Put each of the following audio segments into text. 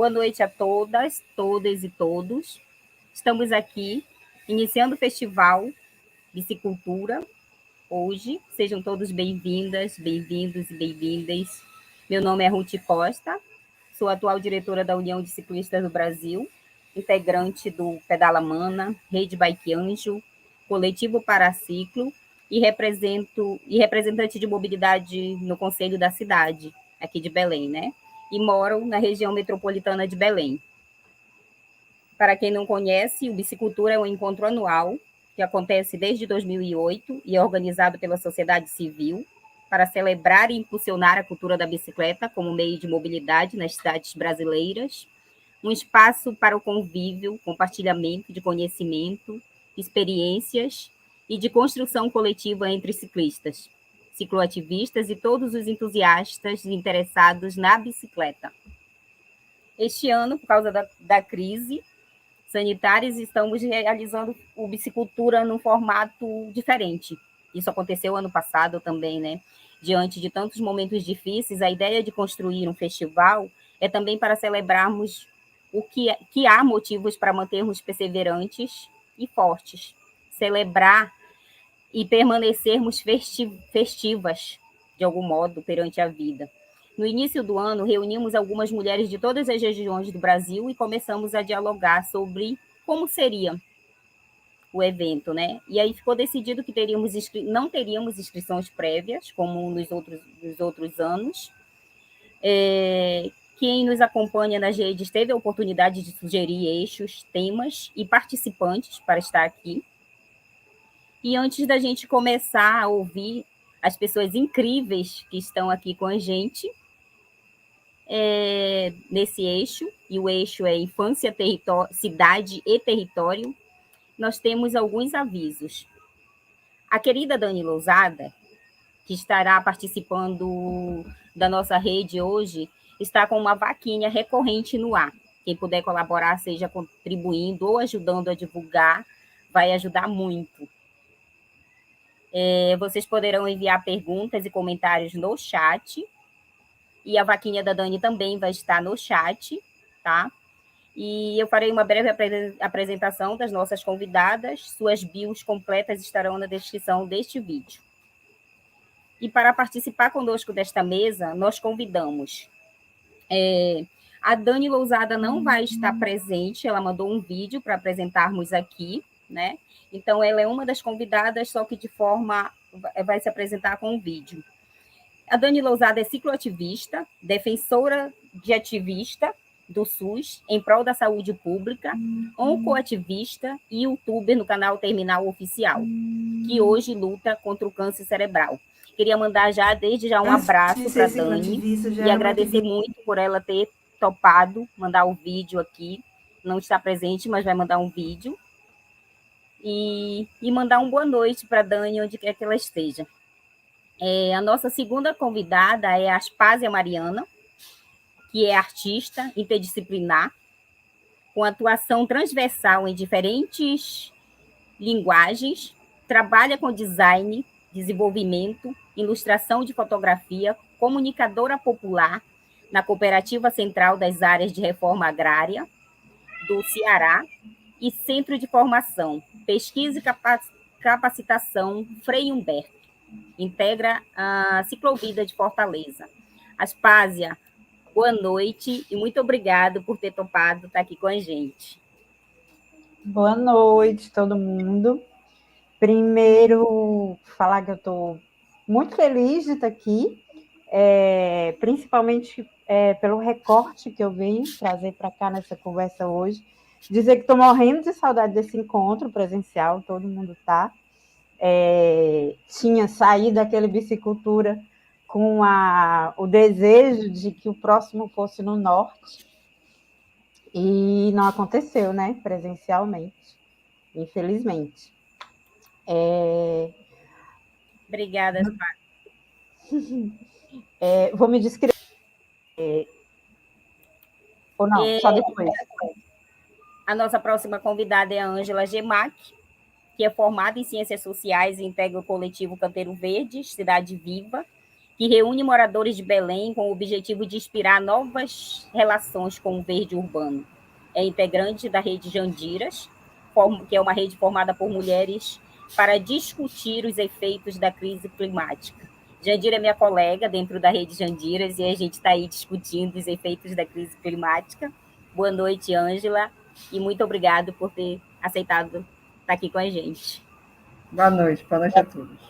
Boa noite a todas, todas e todos. Estamos aqui iniciando o Festival Bicicultura hoje. Sejam todos bem-vindas, bem-vindos e bem-vindas. Meu nome é Ruth Costa, sou atual diretora da União de Ciclistas do Brasil, integrante do Pedala Mana, Rede Bike Anjo, Coletivo Paraciclo e representante de mobilidade no Conselho da Cidade, aqui de Belém, né? E moro na região metropolitana de Belém. Para quem não conhece, o Bicicultura é um encontro anual que acontece desde 2008 e é organizado pela sociedade civil para celebrar e impulsionar a cultura da bicicleta como meio de mobilidade nas cidades brasileiras, um espaço para o convívio, compartilhamento de conhecimento, experiências e de construção coletiva entre ciclistas, cicloativistas e todos os entusiastas interessados na bicicleta. Este ano, por causa da crise sanitária, estamos realizando o Bicicultura num formato diferente. Isso aconteceu ano passado também, né? Diante de tantos momentos difíceis, a ideia de construir um festival é também para celebrarmos que há motivos para mantermos perseverantes e fortes, celebrar e permanecermos festivas, de algum modo, perante a vida. No início do ano, reunimos algumas mulheres de todas as regiões do Brasil e começamos a dialogar sobre como seria o evento, né? E aí ficou decidido que não teríamos inscrições prévias, como nos outros anos. Quem nos acompanha nas redes teve a oportunidade de sugerir eixos, temas e participantes para estar aqui. E antes da gente começar a ouvir as pessoas incríveis que estão aqui com a gente, nesse eixo, e o eixo é infância, cidade e território, nós temos alguns avisos. A querida Dani Lousada, que estará participando da nossa rede hoje, está com uma vaquinha recorrente no ar. Quem puder colaborar, seja contribuindo ou ajudando a divulgar, vai ajudar muito. Vocês poderão enviar perguntas e comentários no chat, e a vaquinha da Dani também vai estar no chat, tá? E eu farei uma breve apresentação das nossas convidadas, suas bios completas estarão na descrição deste vídeo. E para participar conosco desta mesa, nós convidamos... a Dani Lousada não vai estar presente, ela mandou um vídeo para apresentarmos aqui, né? Então, ela é uma das convidadas, só que vai se apresentar com um vídeo. A Dani Lousada é cicloativista, defensora de ativista do SUS em prol da saúde pública, oncoativista e youtuber no canal Terminal Oficial, que hoje luta contra o câncer cerebral. Queria mandar desde já um abraço para a Dani e agradecer muito por ela ter topado mandar o vídeo aqui. Não está presente, mas vai mandar um vídeo. E mandar uma boa noite para a Dani, onde quer que ela esteja. A nossa segunda convidada é a Aspásia Mariana, que é artista interdisciplinar, com atuação transversal em diferentes linguagens, trabalha com design, desenvolvimento, ilustração de fotografia, comunicadora popular na Cooperativa Central das Áreas de Reforma Agrária do Ceará e Centro de Formação, Pesquisa e Capacitação Frei Humberto. Integra a Ciclovida de Fortaleza. Aspásia, boa noite e muito obrigado por ter topado estar aqui com a gente. Boa noite, todo mundo. Primeiro, falar que eu estou muito feliz de estar aqui, principalmente pelo recorte que eu vim trazer para cá nessa conversa hoje. Dizer que estou morrendo de saudade desse encontro presencial, todo mundo está. Tinha saído daquele Bicicultura com o desejo de que o próximo fosse no norte, e não aconteceu, né, presencialmente, infelizmente. Obrigada, vou me descrever. Ou não, só depois. A nossa próxima convidada é a Ângela Gemac, que é formada em Ciências Sociais e integra o coletivo Canteiro Verde, Cidade Viva, que reúne moradores de Belém com o objetivo de inspirar novas relações com o verde urbano. É integrante da Rede Jandiras, que é uma rede formada por mulheres para discutir os efeitos da crise climática. Jandira é minha colega dentro da Rede Jandiras e a gente está aí discutindo os efeitos da crise climática. Boa noite, Ângela, e muito obrigado por ter aceitado estar aqui com a gente. Boa noite a todos.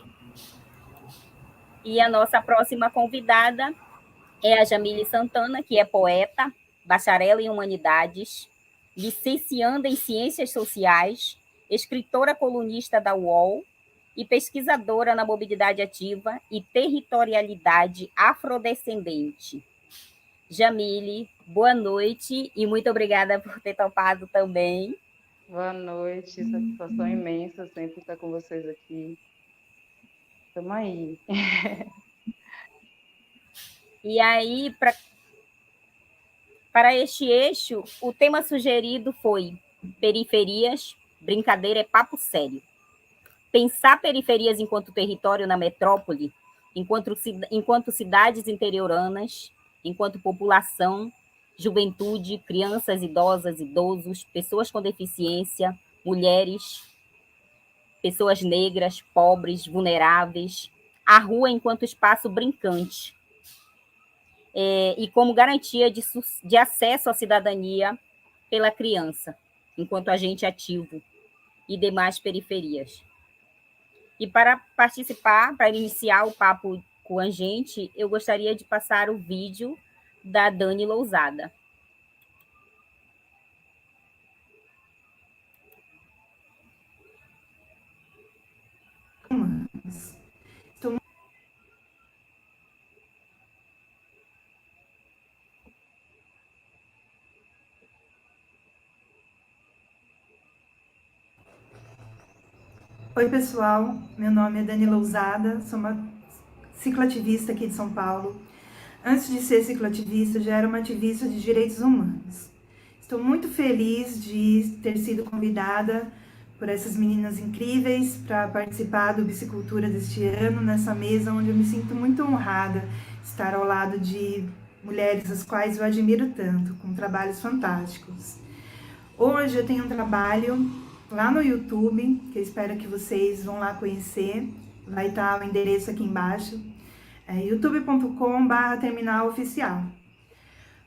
E a nossa próxima convidada é a Jamile Santana, que é poeta, bacharel em humanidades, licencianda em ciências sociais, escritora colunista da UOL e pesquisadora na mobilidade ativa e territorialidade afrodescendente. Jamile, boa noite e muito obrigada por ter topado também. Boa noite, satisfação imensa sempre estar com vocês aqui. Estamos aí. E aí, para este eixo, o tema sugerido foi periferias, brincadeira é papo sério. Pensar periferias enquanto território na metrópole, enquanto cidades interioranas, enquanto população, juventude, crianças, idosas, idosos, pessoas com deficiência, mulheres, pessoas negras, pobres, vulneráveis, a rua enquanto espaço brincante, e como garantia de acesso à cidadania pela criança, enquanto agente ativo, e demais periferias. E para participar, para iniciar o papo com a gente, eu gostaria de passar o vídeo da Dani Lousada. Oi, pessoal. Meu nome é Dani Lousada, sou uma cicloativista aqui de São Paulo. Antes de ser cicloativista, já era uma ativista de direitos humanos. Estou muito feliz de ter sido convidada por essas meninas incríveis para participar do Bicicultura deste ano, nessa mesa onde eu me sinto muito honrada estar ao lado de mulheres as quais eu admiro tanto, com trabalhos fantásticos. Hoje eu tenho um trabalho lá no YouTube, que eu espero que vocês vão lá conhecer, vai estar o endereço aqui embaixo, youtube.com/terminaloficial. O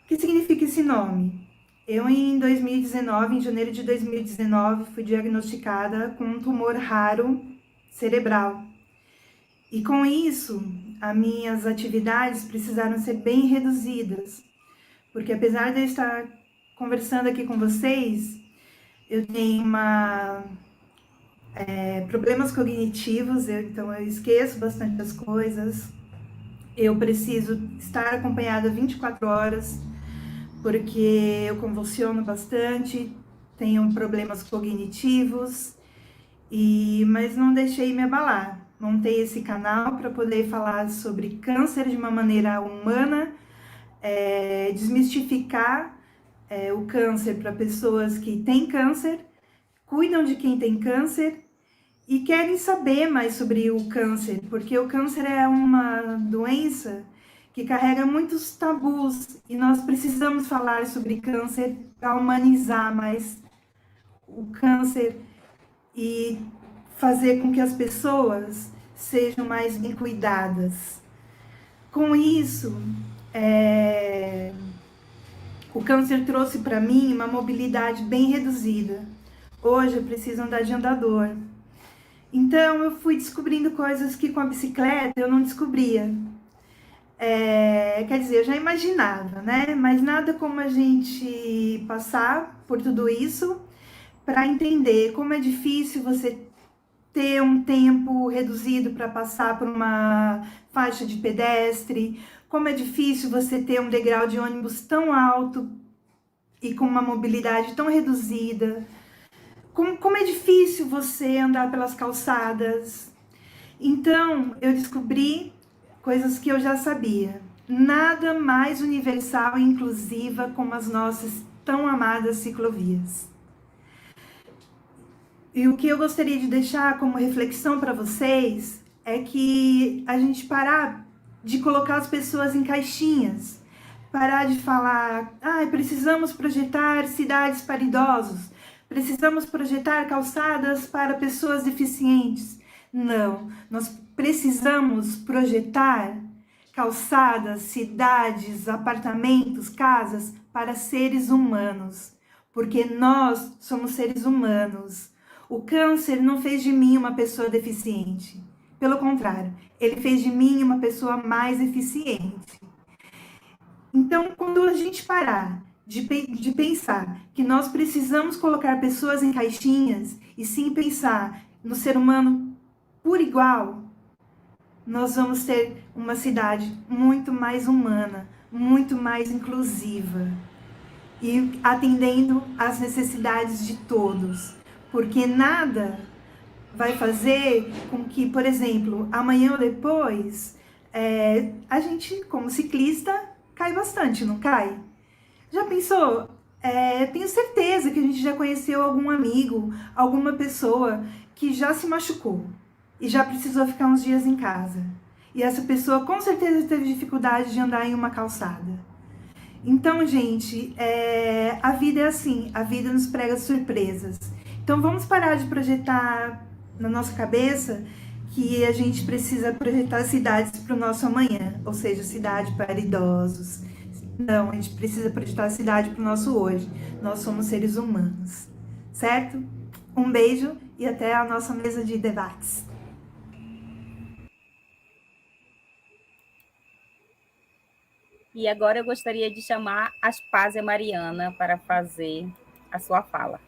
que significa esse nome? Eu, em 2019, em janeiro de 2019, fui diagnosticada com um tumor raro cerebral. E com isso, as minhas atividades precisaram ser bem reduzidas, porque apesar de eu estar conversando aqui com vocês, eu tenho problemas cognitivos, então eu esqueço bastante das coisas. Eu preciso estar acompanhada 24 horas, porque eu convulsiono bastante, tenho problemas cognitivos, mas não deixei me abalar. Montei esse canal para poder falar sobre câncer de uma maneira humana, desmistificar o câncer para pessoas que têm câncer, cuidam de quem tem câncer e querem saber mais sobre o câncer, porque o câncer é uma doença que carrega muitos tabus e nós precisamos falar sobre câncer para humanizar mais o câncer e fazer com que as pessoas sejam mais bem cuidadas. Com isso, o câncer trouxe para mim uma mobilidade bem reduzida. Hoje eu preciso andar de andador. Então eu fui descobrindo coisas que com a bicicleta eu não descobria. Quer dizer, eu já imaginava, né? Mas nada como a gente passar por tudo isso para entender como é difícil você ter um tempo reduzido para passar por uma faixa de pedestre, como é difícil você ter um degrau de ônibus tão alto e com uma mobilidade tão reduzida, como é difícil você andar pelas calçadas. Então, eu descobri coisas que eu já sabia. Nada mais universal e inclusiva como as nossas tão amadas ciclovias. E o que eu gostaria de deixar como reflexão para vocês é que a gente parar de colocar as pessoas em caixinhas, parar de falar, precisamos projetar cidades para idosos, precisamos projetar calçadas para pessoas deficientes. Não, nós precisamos projetar calçadas, cidades, apartamentos, casas para seres humanos, porque nós somos seres humanos. O câncer não fez de mim uma pessoa deficiente. Pelo contrário, ele fez de mim uma pessoa mais eficiente. Então, quando a gente parar de pensar que nós precisamos colocar pessoas em caixinhas e sim pensar no ser humano por igual, nós vamos ter uma cidade muito mais humana, muito mais inclusiva e atendendo às necessidades de todos, porque nada vai fazer com que, por exemplo, amanhã ou depois, a gente, como ciclista, cai bastante, não cai? Já pensou? Tenho certeza que a gente já conheceu algum amigo, alguma pessoa que já se machucou e já precisou ficar uns dias em casa. E essa pessoa com certeza teve dificuldade de andar em uma calçada. Então, gente, a vida é assim, a vida nos prega surpresas. Então, vamos parar de projetar na nossa cabeça que a gente precisa projetar cidades para o nosso amanhã, ou seja, cidade para idosos. Não, a gente precisa projetar a cidade para o nosso hoje. Nós somos seres humanos, certo? Um beijo e até a nossa mesa de debates. E agora eu gostaria de chamar Aspásia Mariana para fazer a sua fala.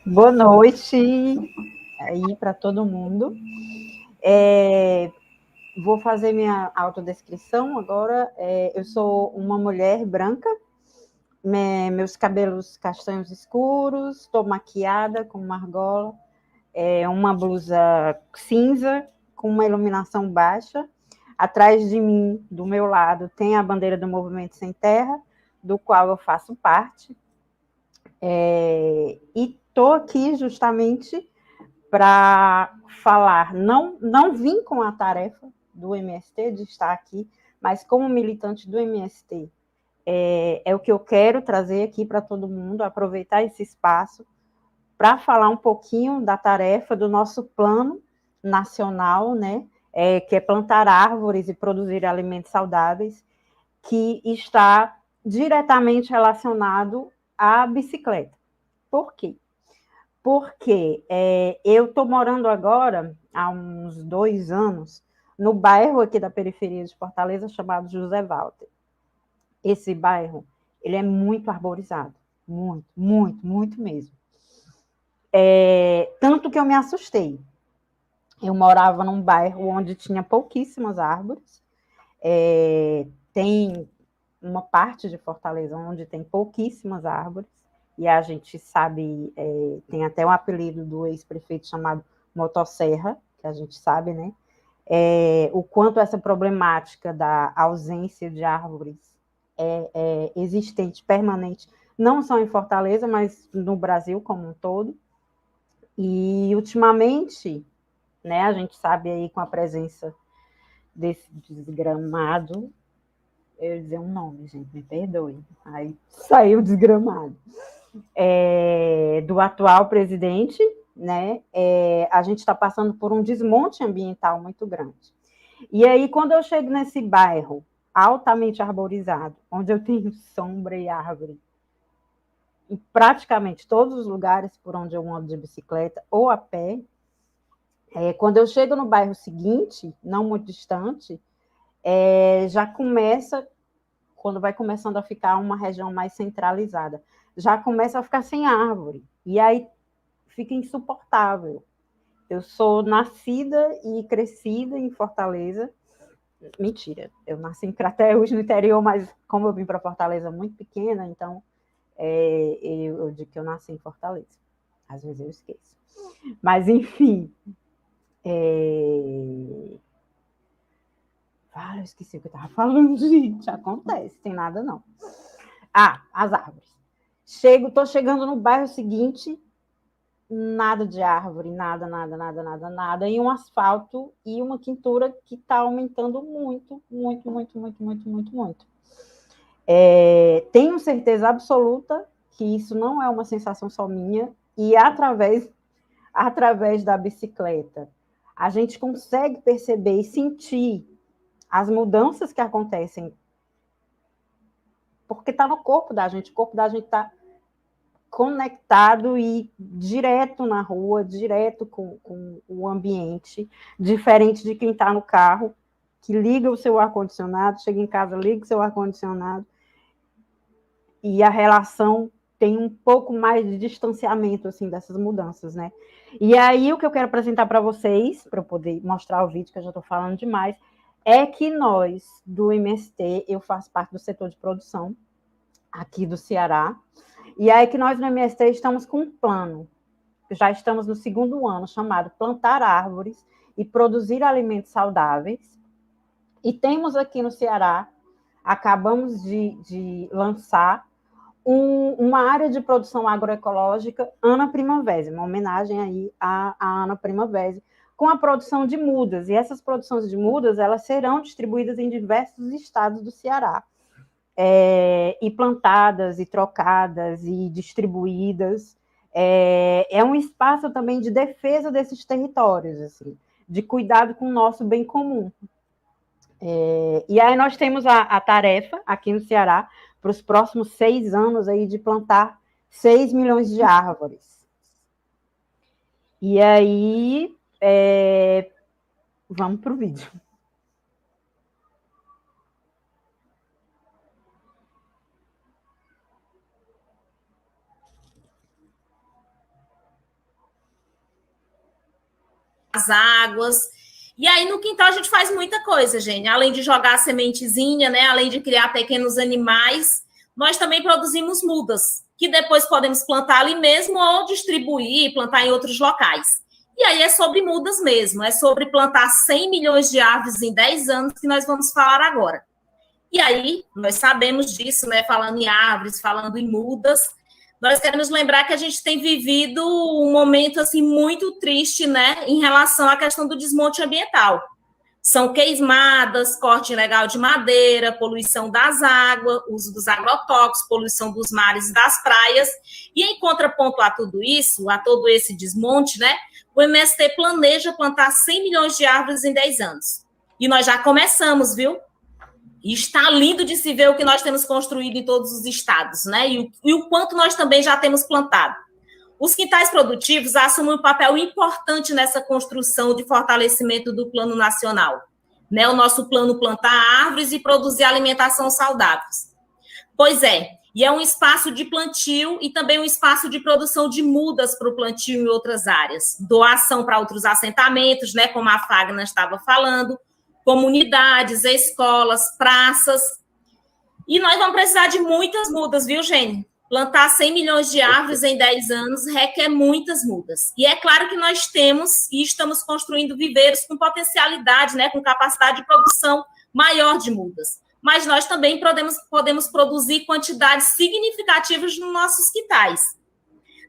Boa noite aí para todo mundo. Vou fazer minha autodescrição agora. Eu sou uma mulher branca, meus cabelos castanhos escuros, estou maquiada com uma argola, uma blusa cinza com uma iluminação baixa. Atrás de mim, do meu lado, tem a bandeira do Movimento Sem Terra, do qual eu faço parte. E estou aqui justamente para falar, não vim com a tarefa do MST de estar aqui, mas como militante do MST, é o que eu quero trazer aqui para todo mundo, aproveitar esse espaço para falar um pouquinho da tarefa do nosso plano nacional, né, que é plantar árvores e produzir alimentos saudáveis, que está diretamente relacionado à bicicleta. Por quê? Porque eu estou morando agora, há uns 2 anos, no bairro aqui da periferia de Fortaleza, chamado José Walter. Esse bairro, ele é muito arborizado, muito, muito, muito mesmo. Tanto que eu me assustei. Eu morava num bairro onde tinha pouquíssimas árvores, tem uma parte de Fortaleza onde tem pouquíssimas árvores, e a gente sabe, tem até um apelido do ex-prefeito chamado Motosserra, que a gente sabe, né? O quanto essa problemática da ausência de árvores é existente, permanente, não só em Fortaleza, mas no Brasil como um todo. E, ultimamente, né, a gente sabe aí com a presença desse desgramado, eu ia dizer um nome, gente, me perdoe, aí saiu desgramado, do atual presidente, né, a gente está passando por um desmonte ambiental muito grande. E aí, quando eu chego nesse bairro altamente arborizado, onde eu tenho sombra e árvore, em praticamente todos os lugares por onde eu ando de bicicleta ou a pé, quando eu chego no bairro seguinte, não muito distante, já começa, quando vai começando a ficar uma região mais centralizada, já começa a ficar sem árvore, e aí fica insuportável. Eu sou nascida e crescida em Fortaleza. Mentira, eu nasci em Crateús, no interior, mas como eu vim para Fortaleza muito pequena, então eu digo que eu nasci em Fortaleza. Às vezes eu esqueço. Mas, enfim. Eu esqueci o que eu estava falando, gente. Acontece, tem nada não. As árvores. Estou chegando no bairro seguinte, nada de árvore, nada, e um asfalto e uma quintura que está aumentando muito. Tenho certeza absoluta que isso não é uma sensação só minha, e através da bicicleta a gente consegue perceber e sentir as mudanças que acontecem, porque está no corpo da gente, o corpo da gente está conectado e direto na rua, direto com o ambiente, diferente de quem está no carro, que liga o seu ar-condicionado, chega em casa, liga o seu ar-condicionado, e a relação tem um pouco mais de distanciamento, assim, dessas mudanças, né? E aí, o que eu quero apresentar para vocês, para eu poder mostrar o vídeo, que eu já estou falando demais, é que nós, do MST, eu faço parte do setor de produção aqui do Ceará, e aí que nós no MST estamos com um plano, já estamos no 2º ano, chamado Plantar Árvores e Produzir Alimentos Saudáveis, e temos aqui no Ceará, acabamos de lançar uma área de produção agroecológica, Ana Primavera, uma homenagem aí à Ana Primavera, com a produção de mudas, e essas produções de mudas, elas serão distribuídas em diversos estados do Ceará, e plantadas, e trocadas, e distribuídas. É um espaço também de defesa desses territórios, assim, de cuidado com o nosso bem comum. E aí nós temos a tarefa, aqui no Ceará, para os próximos 6 anos, aí, de plantar 6 milhões de árvores. E aí, vamos para o vídeo. As águas. E aí no quintal a gente faz muita coisa, gente. Além de jogar a sementezinha, né? Além de criar pequenos animais, nós também produzimos mudas, que depois podemos plantar ali mesmo ou distribuir, plantar em outros locais. E aí é sobre mudas mesmo, é sobre plantar 100 milhões de árvores em 10 anos que nós vamos falar agora. E aí, nós sabemos disso, né? Falando em árvores, falando em mudas, nós queremos lembrar que a gente tem vivido um momento assim muito triste, né, em relação à questão do desmonte ambiental. São queimadas, corte ilegal de madeira, poluição das águas, uso dos agrotóxicos, poluição dos mares e das praias. E em contraponto a tudo isso, a todo esse desmonte, né, o MST planeja plantar 100 milhões de árvores em 10 anos. E nós já começamos, viu? E está lindo de se ver o que nós temos construído em todos os estados, né? E o quanto nós também já temos plantado. Os quintais produtivos assumem um papel importante nessa construção de fortalecimento do Plano Nacional, né? O nosso plano plantar árvores e produzir alimentação saudáveis. Pois é, e é um espaço de plantio e também um espaço de produção de mudas para o plantio em outras áreas. Doação para outros assentamentos, né? Como a Fagner estava falando, comunidades, escolas, praças. E nós vamos precisar de muitas mudas, viu, Gênio? Plantar 100 milhões de árvores em 10 anos requer muitas mudas. E é claro que nós temos e estamos construindo viveiros com potencialidade, né, com capacidade de produção maior de mudas. Mas nós também podemos produzir quantidades significativas nos nossos quintais.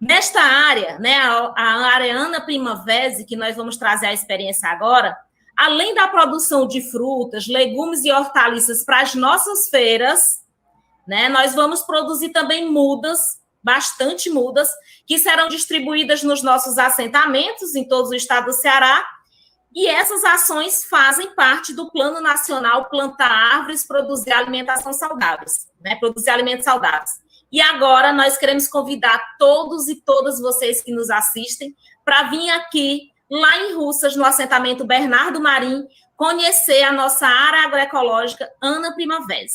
Nesta área, né, a área Ana Primavera, que nós vamos trazer a experiência agora, além da produção de frutas, legumes e hortaliças para as nossas feiras, né, nós vamos produzir também mudas, bastante mudas, que serão distribuídas nos nossos assentamentos em todo o estado do Ceará, e essas ações fazem parte do Plano Nacional Plantar Árvores, Produzir Alimentação Saudáveis, né, produzir alimentos saudáveis. E agora nós queremos convidar todos e todas vocês que nos assistem para vir aqui, lá em Russas, no assentamento Bernardo Marim, conhecer a nossa área agroecológica Ana Primavera.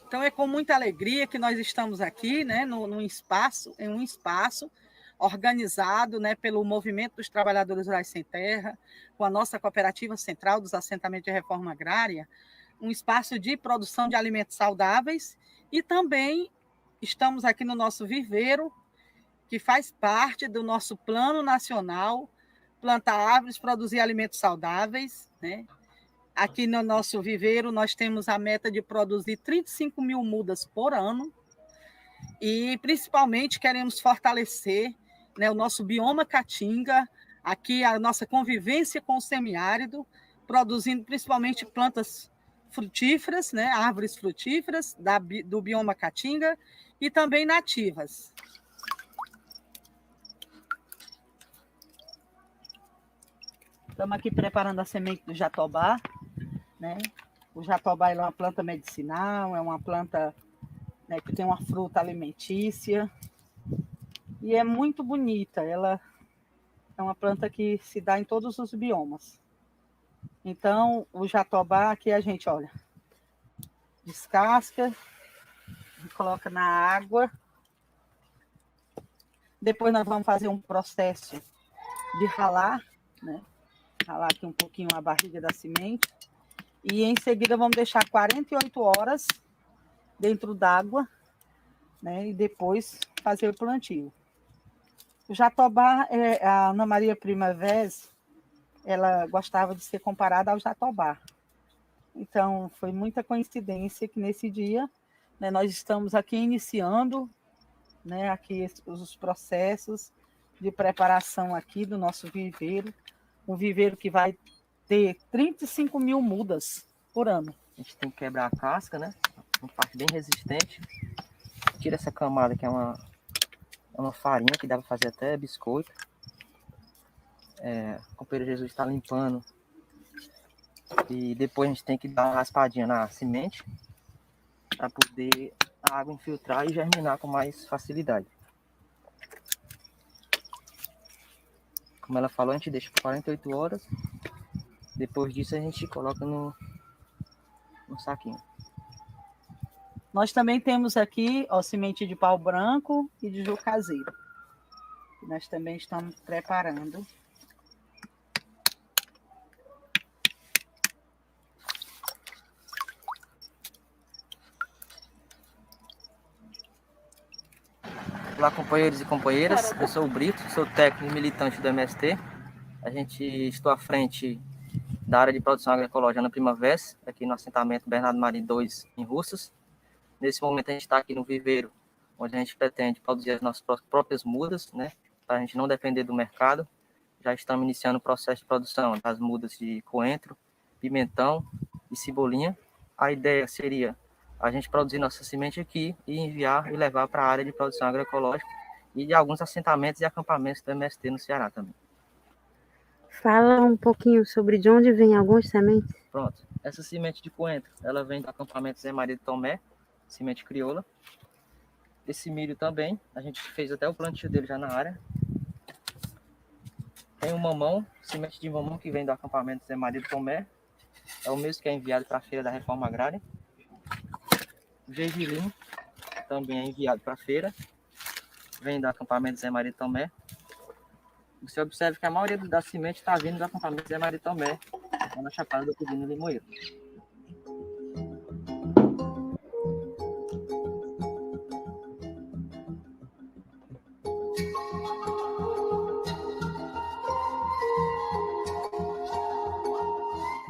Então, é com muita alegria que nós estamos aqui, né, em um espaço organizado, né, pelo Movimento dos Trabalhadores Rurais Sem Terra, com a nossa Cooperativa Central dos Assentamentos de Reforma Agrária, um espaço de produção de alimentos saudáveis, e também estamos aqui no nosso viveiro, que faz parte do nosso Plano Nacional, Plantar Árvores, Produzir Alimentos Saudáveis, né? aqui no nosso viveiro, nós temos a meta de produzir 35 mil mudas por ano e, principalmente, queremos fortalecer, né, o nosso bioma caatinga, aqui a nossa convivência com o semiárido, produzindo principalmente plantas frutíferas, né, árvores frutíferas do bioma caatinga e também nativas. Estamos aqui preparando a semente do jatobá, né? O jatobá é uma planta medicinal, é uma planta, né, que tem uma fruta alimentícia e é muito bonita. Ela é uma planta que se dá em todos os biomas. Então, o jatobá aqui a gente, olha, descasca, coloca na água. Depois nós vamos fazer um processo de ralar, né? Ralar aqui um pouquinho a barriga da semente. E em seguida vamos deixar 48 horas dentro d'água, né? E depois fazer o plantio. O jatobá, a Ana Maria Prima Vez, ela gostava de ser comparada ao jatobá. Então, foi muita coincidência que nesse dia, né, nós estamos aqui iniciando, né, aqui os processos de preparação aqui do nosso viveiro, um viveiro que vai ter 35 mil mudas por ano. A gente tem que quebrar a casca, né? Uma parte bem resistente. Tira essa camada, que é uma farinha que dá para fazer até biscoito. O companheiro Jesus está limpando. E depois a gente tem que dar uma raspadinha na semente para poder a água infiltrar e germinar com mais facilidade. Como ela falou, a gente deixa por 48 horas. Depois disso a gente coloca no saquinho. Nós também temos aqui, ó, semente de pau branco e de ju caseiro. Nós também estamos preparando. Olá, companheiros e companheiras. Eu sou o Brito, sou técnico e militante do MST. Estou à frente da área de produção agroecológica na Primavera, aqui no assentamento Bernardo Marinho 2, em Russas. Nesse momento a gente está aqui no viveiro, onde a gente pretende produzir as nossas próprias mudas, né, para a gente não depender do mercado. Já estamos iniciando o processo de produção das mudas de coentro, pimentão e cebolinha. A ideia seria a gente produzir nossa semente aqui e enviar e levar para a área de produção agroecológica e de alguns assentamentos e acampamentos do MST no Ceará também. Fala um pouquinho sobre de onde vem algumas sementes. Pronto. Essa semente de coentro, ela vem do acampamento Zé Maria de Tomé, semente crioula. Esse milho também, a gente fez até o plantio dele já na área. Tem o mamão, semente de mamão que vem do acampamento Zé Maria de Tomé. É o mesmo que é enviado para a feira da Reforma Agrária. O gergelim também é enviado para a feira. Vem do acampamento Zé Maria de Tomé. Você observa que a maioria da semente está vindo do acampamento Zé Maria de Tomé, na Chapada do Cubino Limoeiro.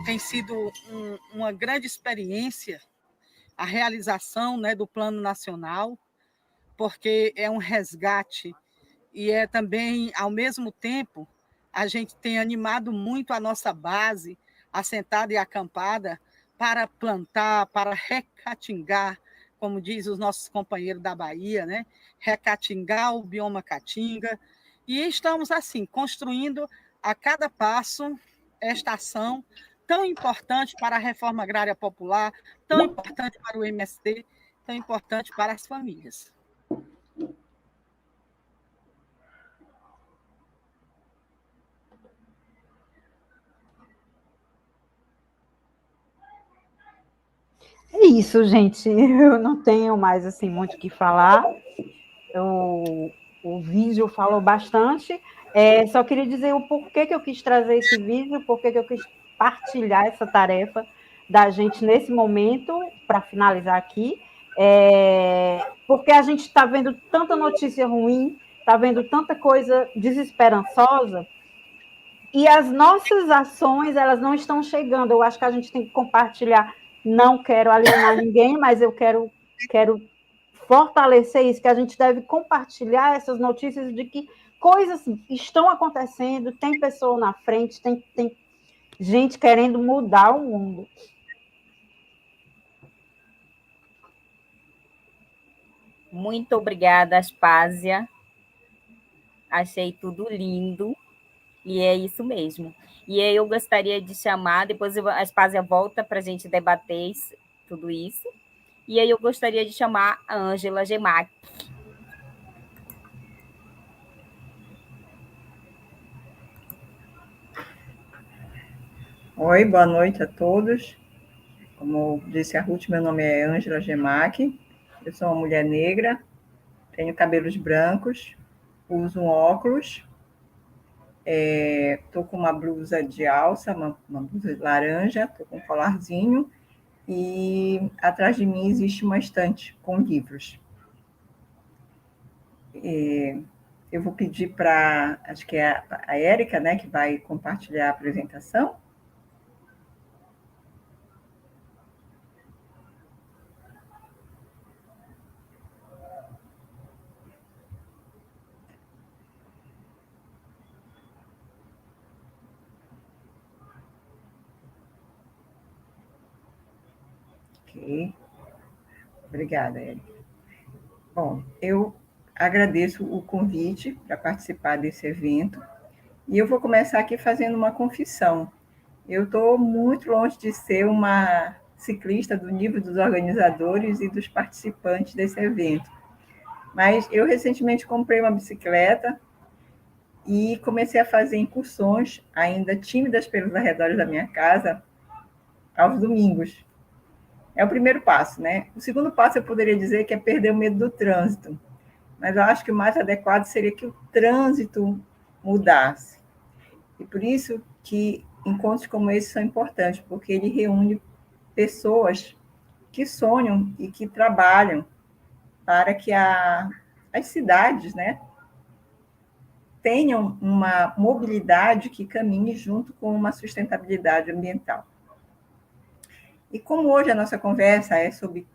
Tem sido uma grande experiência a realização, né, do Plano Nacional, porque é um resgate e é também, ao mesmo tempo, a gente tem animado muito a nossa base, assentada e acampada, para plantar, para recatingar, como diz os nossos companheiros da Bahia, né? Recatingar o bioma caatinga. E estamos, assim, construindo a cada passo esta ação tão importante para a reforma agrária popular, tão importante para o MST, tão importante para as famílias. É isso, gente. Eu não tenho mais assim muito o que falar. O vídeo falou bastante. Só queria dizer o porquê que eu quis trazer esse vídeo, porquê que eu quis partilhar essa tarefa da gente nesse momento, para finalizar aqui, porque a gente está vendo tanta notícia ruim, está vendo tanta coisa desesperançosa, E as nossas ações, elas não estão chegando. Eu acho que a gente tem que compartilhar. Não quero alienar ninguém, mas eu quero fortalecer isso, que a gente deve compartilhar essas notícias de que coisas estão acontecendo, tem pessoa na frente, tem gente querendo mudar o mundo. Muito obrigada, Aspásia. Achei tudo lindo. E é isso mesmo. E aí eu gostaria de chamar, depois a Aspásia volta para a gente debater tudo isso. E aí eu gostaria de chamar a Ângela Gemac. Oi, boa noite a todos. Como disse a Ruth, meu nome é Ângela Gemac. Eu sou uma mulher negra, tenho cabelos brancos, uso um óculos, estou com uma blusa de alça, uma blusa laranja, estou com um colarzinho, e atrás de mim existe uma estante com livros. Eu vou pedir para, acho que é a Érica, né, que vai compartilhar a apresentação. Ok. Obrigada, Érica. Bom, eu agradeço o convite para participar desse evento e eu vou começar aqui fazendo uma confissão. Eu estou muito longe de ser uma ciclista do nível dos organizadores e dos participantes desse evento, mas eu recentemente comprei uma bicicleta e comecei a fazer incursões, ainda tímidas pelos arredores da minha casa, aos domingos. É o primeiro passo, né? O segundo passo eu poderia dizer que é perder o medo do trânsito, mas eu acho que o mais adequado seria que o trânsito mudasse. E por isso que encontros como esse são importantes, porque ele reúne pessoas que sonham e que trabalham para que as cidades, né, tenham uma mobilidade que caminhe junto com uma sustentabilidade ambiental. E como hoje a nossa conversa é sobre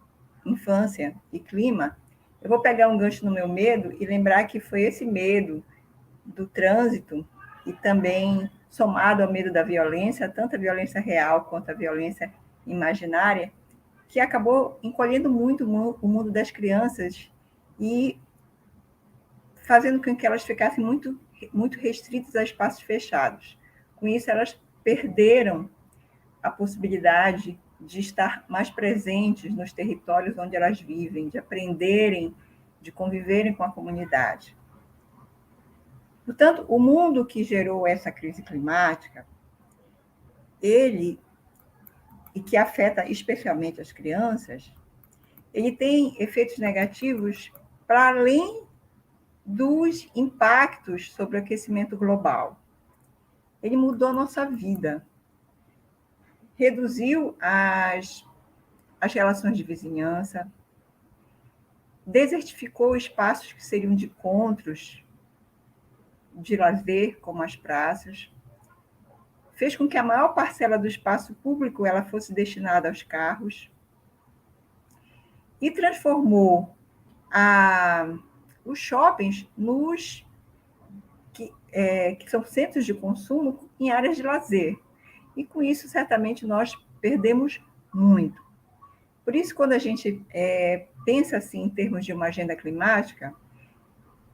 infância e clima, eu vou pegar um gancho no meu medo e lembrar que foi esse medo do trânsito e também somado ao medo da violência, tanto a violência real quanto a violência imaginária, que acabou encolhendo muito o mundo das crianças e fazendo com que elas ficassem muito restritas a espaços fechados. Com isso, elas perderam a possibilidade de estar mais presentes nos territórios onde elas vivem, de aprenderem, de conviverem com a comunidade. Portanto, o mundo que gerou essa crise climática, e que afeta especialmente as crianças, ele tem efeitos negativos para além dos impactos sobre o aquecimento global. Ele mudou a nossa vida, reduziu as relações de vizinhança, desertificou espaços que seriam de encontros, de lazer, como as praças, fez com que a maior parcela do espaço público ela fosse destinada aos carros e transformou os shoppings que são centros de consumo em áreas de lazer. E com isso, certamente, nós perdemos muito. Por isso, quando a gente pensa assim em termos de uma agenda climática,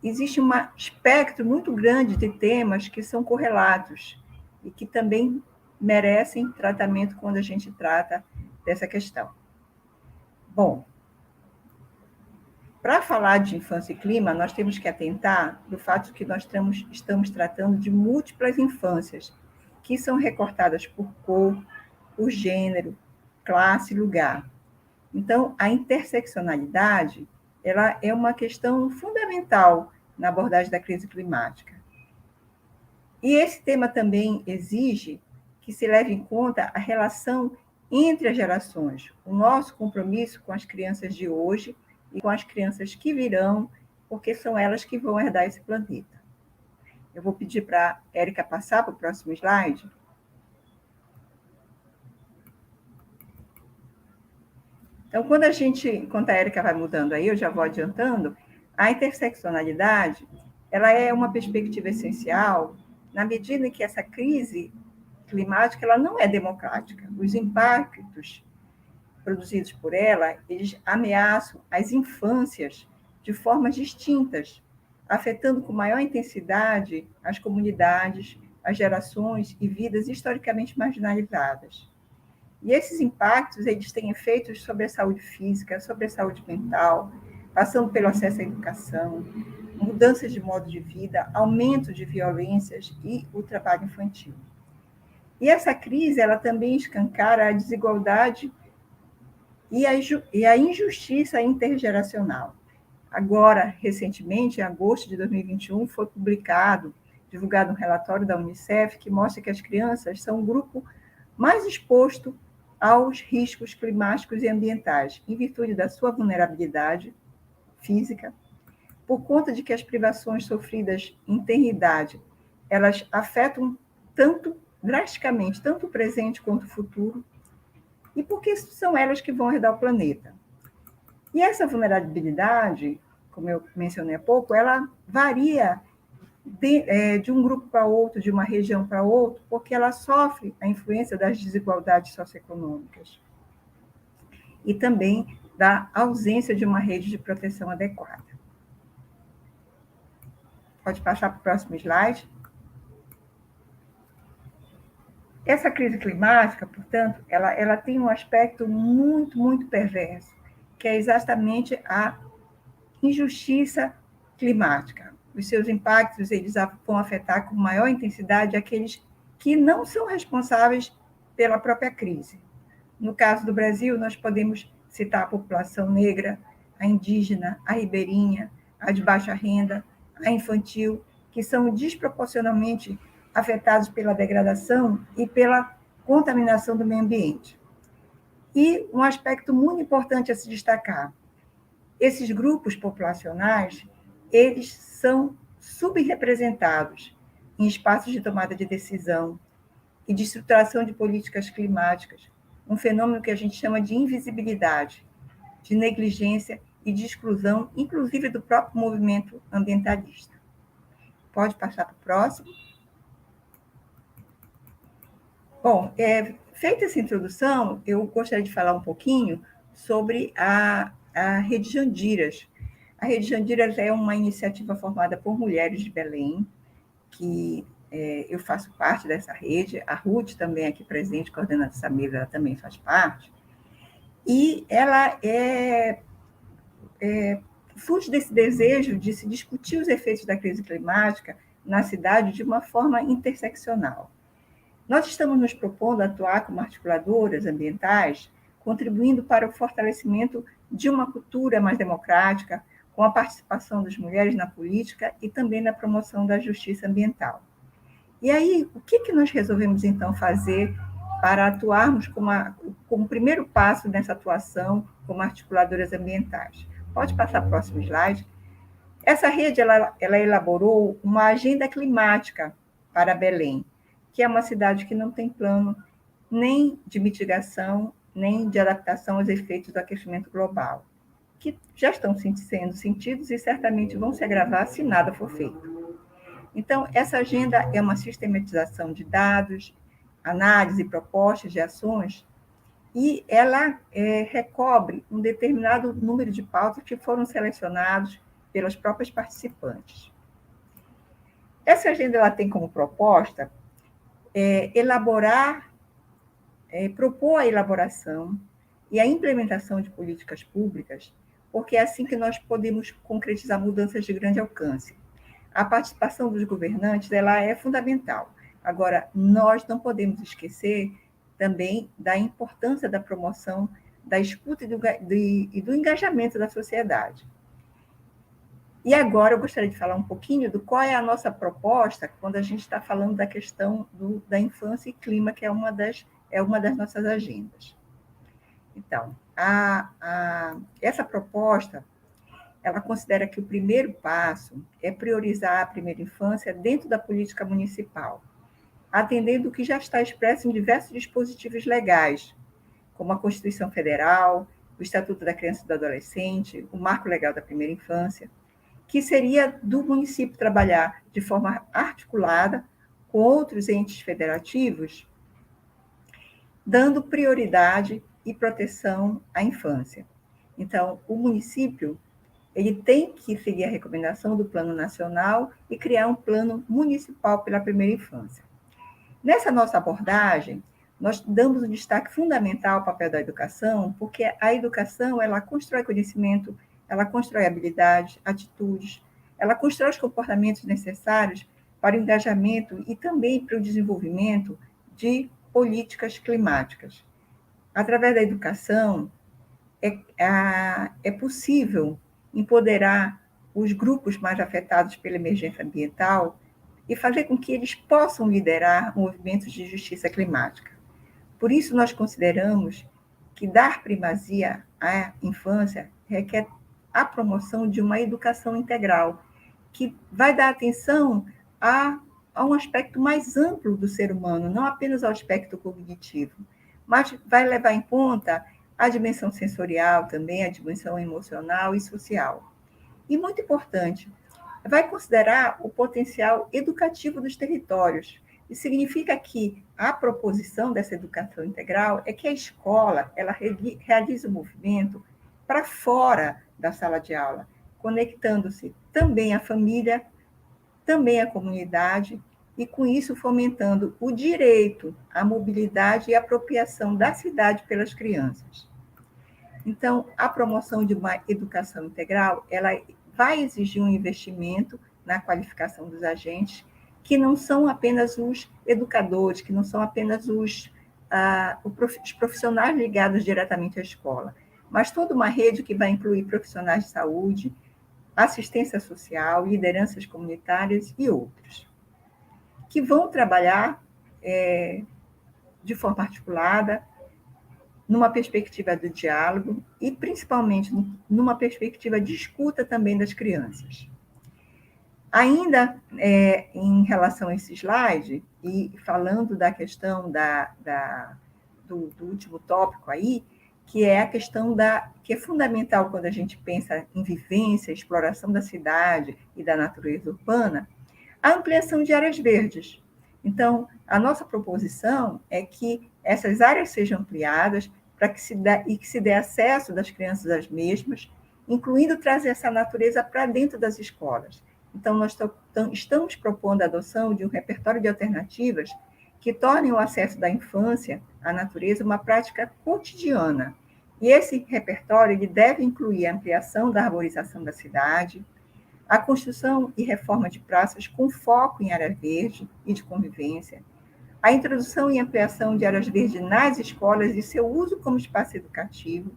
existe um espectro muito grande de temas que são correlatos e que também merecem tratamento quando a gente trata dessa questão. Bom, para falar de infância e clima, nós temos que atentar do fato que nós estamos tratando de múltiplas infâncias, que são recortadas por cor, por gênero, classe e lugar. Então, a interseccionalidade ela é uma questão fundamental na abordagem da crise climática. E esse tema também exige que se leve em conta a relação entre as gerações, o nosso compromisso com as crianças de hoje e com as crianças que virão, porque são elas que vão herdar esse planeta. Eu vou pedir para a Érica passar para o próximo slide. Então, enquanto a Érica vai mudando aí, eu já vou adiantando, a interseccionalidade, ela é uma perspectiva essencial na medida em que essa crise climática, ela não é democrática. Os impactos produzidos por ela, eles ameaçam as infâncias de formas distintas, afetando com maior intensidade as comunidades, as gerações e vidas historicamente marginalizadas. E esses impactos, eles têm efeitos sobre a saúde física, sobre a saúde mental, passando pelo acesso à educação, mudanças de modo de vida, aumento de violências e o trabalho infantil. E essa crise, ela também escancara a desigualdade e a injustiça intergeracional. Agora, recentemente, em agosto de 2021, foi divulgado um relatório da Unicef que mostra que as crianças são o grupo mais exposto aos riscos climáticos e ambientais, em virtude da sua vulnerabilidade física, por conta de que as privações sofridas em tenridade, elas afetam drasticamente, tanto o presente quanto o futuro, e porque são elas que vão herdar o planeta. E essa vulnerabilidade, como eu mencionei há pouco, ela varia de um grupo para outro, de uma região para outra, porque ela sofre a influência das desigualdades socioeconômicas e também da ausência de uma rede de proteção adequada. Pode passar para o próximo slide. Essa crise climática, portanto, ela tem um aspecto muito, muito perverso, que é exatamente a injustiça climática. Os seus impactos, eles vão afetar com maior intensidade aqueles que não são responsáveis pela própria crise. No caso do Brasil, nós podemos citar a população negra, a indígena, a ribeirinha, a de baixa renda, a infantil, que são desproporcionalmente afetados pela degradação e pela contaminação do meio ambiente. E um aspecto muito importante a se destacar, esses grupos populacionais, eles são subrepresentados em espaços de tomada de decisão e de estruturação de políticas climáticas, um fenômeno que a gente chama de invisibilidade, de negligência e de exclusão, inclusive do próprio movimento ambientalista. Pode passar para o próximo. Bom, feita essa introdução, eu gostaria de falar um pouquinho sobre a Rede Jandiras. A Rede Jandiras é uma iniciativa formada por mulheres de Belém, que eu faço parte dessa rede, a Ruth também aqui presente, coordenando essa mesa, ela também faz parte, e ela fruto desse desejo de se discutir os efeitos da crise climática na cidade de uma forma interseccional. Nós estamos nos propondo atuar como articuladoras ambientais, contribuindo para o fortalecimento de uma cultura mais democrática, com a participação das mulheres na política e também na promoção da justiça ambiental. E aí, o que nós resolvemos, então, fazer para atuarmos como primeiro passo nessa atuação como articuladoras ambientais? Pode passar para o próximo slide. Essa rede ela elaborou uma agenda climática para Belém, que é uma cidade que não tem plano nem de mitigação, nem de adaptação aos efeitos do aquecimento global, que já estão sendo sentidos e certamente vão se agravar se nada for feito. Então, essa agenda é uma sistematização de dados, análise e propostas de ações, e ela recobre um determinado número de pautas que foram selecionados pelas próprias participantes. Essa agenda ela tem como proposta propor a elaboração e a implementação de políticas públicas, porque é assim que nós podemos concretizar mudanças de grande alcance. A participação dos governantes ela é fundamental. Agora, nós não podemos esquecer também da importância da promoção da escuta e do engajamento da sociedade. E agora eu gostaria de falar um pouquinho do qual é a nossa proposta quando a gente está falando da questão da infância e clima, que é uma das nossas agendas. Então, essa proposta ela considera que o primeiro passo é priorizar a primeira infância dentro da política municipal, atendendo o que já está expresso em diversos dispositivos legais, como a Constituição Federal, o Estatuto da Criança e do Adolescente, o Marco Legal da Primeira Infância, que seria do município trabalhar de forma articulada com outros entes federativos, dando prioridade e proteção à infância. Então, o município ele tem que seguir a recomendação do Plano Nacional e criar um plano municipal pela primeira infância. Nessa nossa abordagem, nós damos um destaque fundamental ao papel da educação, porque a educação ela constrói conhecimento, ela constrói habilidades, atitudes, ela constrói os comportamentos necessários para o engajamento e também para o desenvolvimento de políticas climáticas. Através da educação, é possível empoderar os grupos mais afetados pela emergência ambiental e fazer com que eles possam liderar movimentos de justiça climática. Por isso, nós consideramos que dar primazia à infância requer a promoção de uma educação integral, que vai dar atenção a um aspecto mais amplo do ser humano, não apenas ao aspecto cognitivo, mas vai levar em conta a dimensão sensorial também, a dimensão emocional e social. E muito importante, vai considerar o potencial educativo dos territórios. Isso significa que a proposição dessa educação integral é que a escola ela realize o movimento para fora da sala de aula, conectando-se também à família, também à comunidade, e com isso fomentando o direito à mobilidade e apropriação da cidade pelas crianças. Então, a promoção de uma educação integral, ela vai exigir um investimento na qualificação dos agentes, que não são apenas os educadores, que não são apenas os profissionais ligados diretamente à escola, mas toda uma rede que vai incluir profissionais de saúde, assistência social, lideranças comunitárias e outros, que vão trabalhar de forma articulada, numa perspectiva do diálogo e, principalmente, numa perspectiva de escuta também das crianças. Ainda em relação a esse slide, e falando da questão do último tópico aí, que é a questão que é fundamental quando a gente pensa em vivência, exploração da cidade e da natureza urbana, a ampliação de áreas verdes. Então, a nossa proposição é que essas áreas sejam ampliadas para que se dê acesso das crianças às mesmas, incluindo trazer essa natureza para dentro das escolas. Então, nós estamos propondo a adoção de um repertório de alternativas que tornem o acesso da infância à natureza uma prática cotidiana. E esse repertório ele deve incluir a ampliação da arborização da cidade, a construção e reforma de praças com foco em área verde e de convivência, a introdução e ampliação de áreas verdes nas escolas e seu uso como espaço educativo,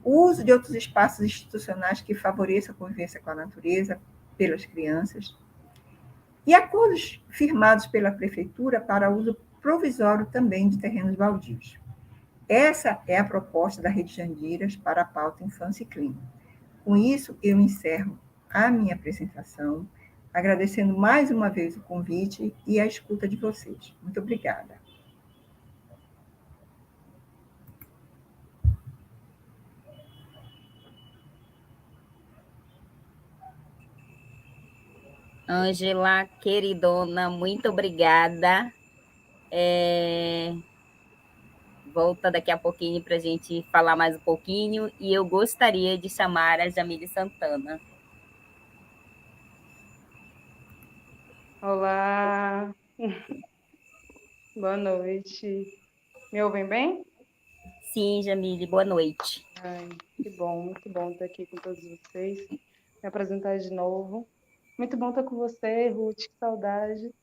o uso de outros espaços institucionais que favoreçam a convivência com a natureza pelas crianças, e acordos firmados pela prefeitura para uso provisório também de terrenos baldios. Essa é a proposta da Rede Jandiras para a pauta Infância e Clima. Com isso, eu encerro a minha apresentação, agradecendo mais uma vez o convite e a escuta de vocês. Muito obrigada. Ângela, queridona, muito obrigada. Volta daqui a pouquinho para a gente falar mais um pouquinho, e eu gostaria de chamar a Jamile Santana. Olá, boa noite. Me ouvem bem? Sim, Jamile, boa noite. Ai, que bom, muito bom estar aqui com todos vocês, me apresentar de novo. Muito bom estar com você, Ruth, que saudade.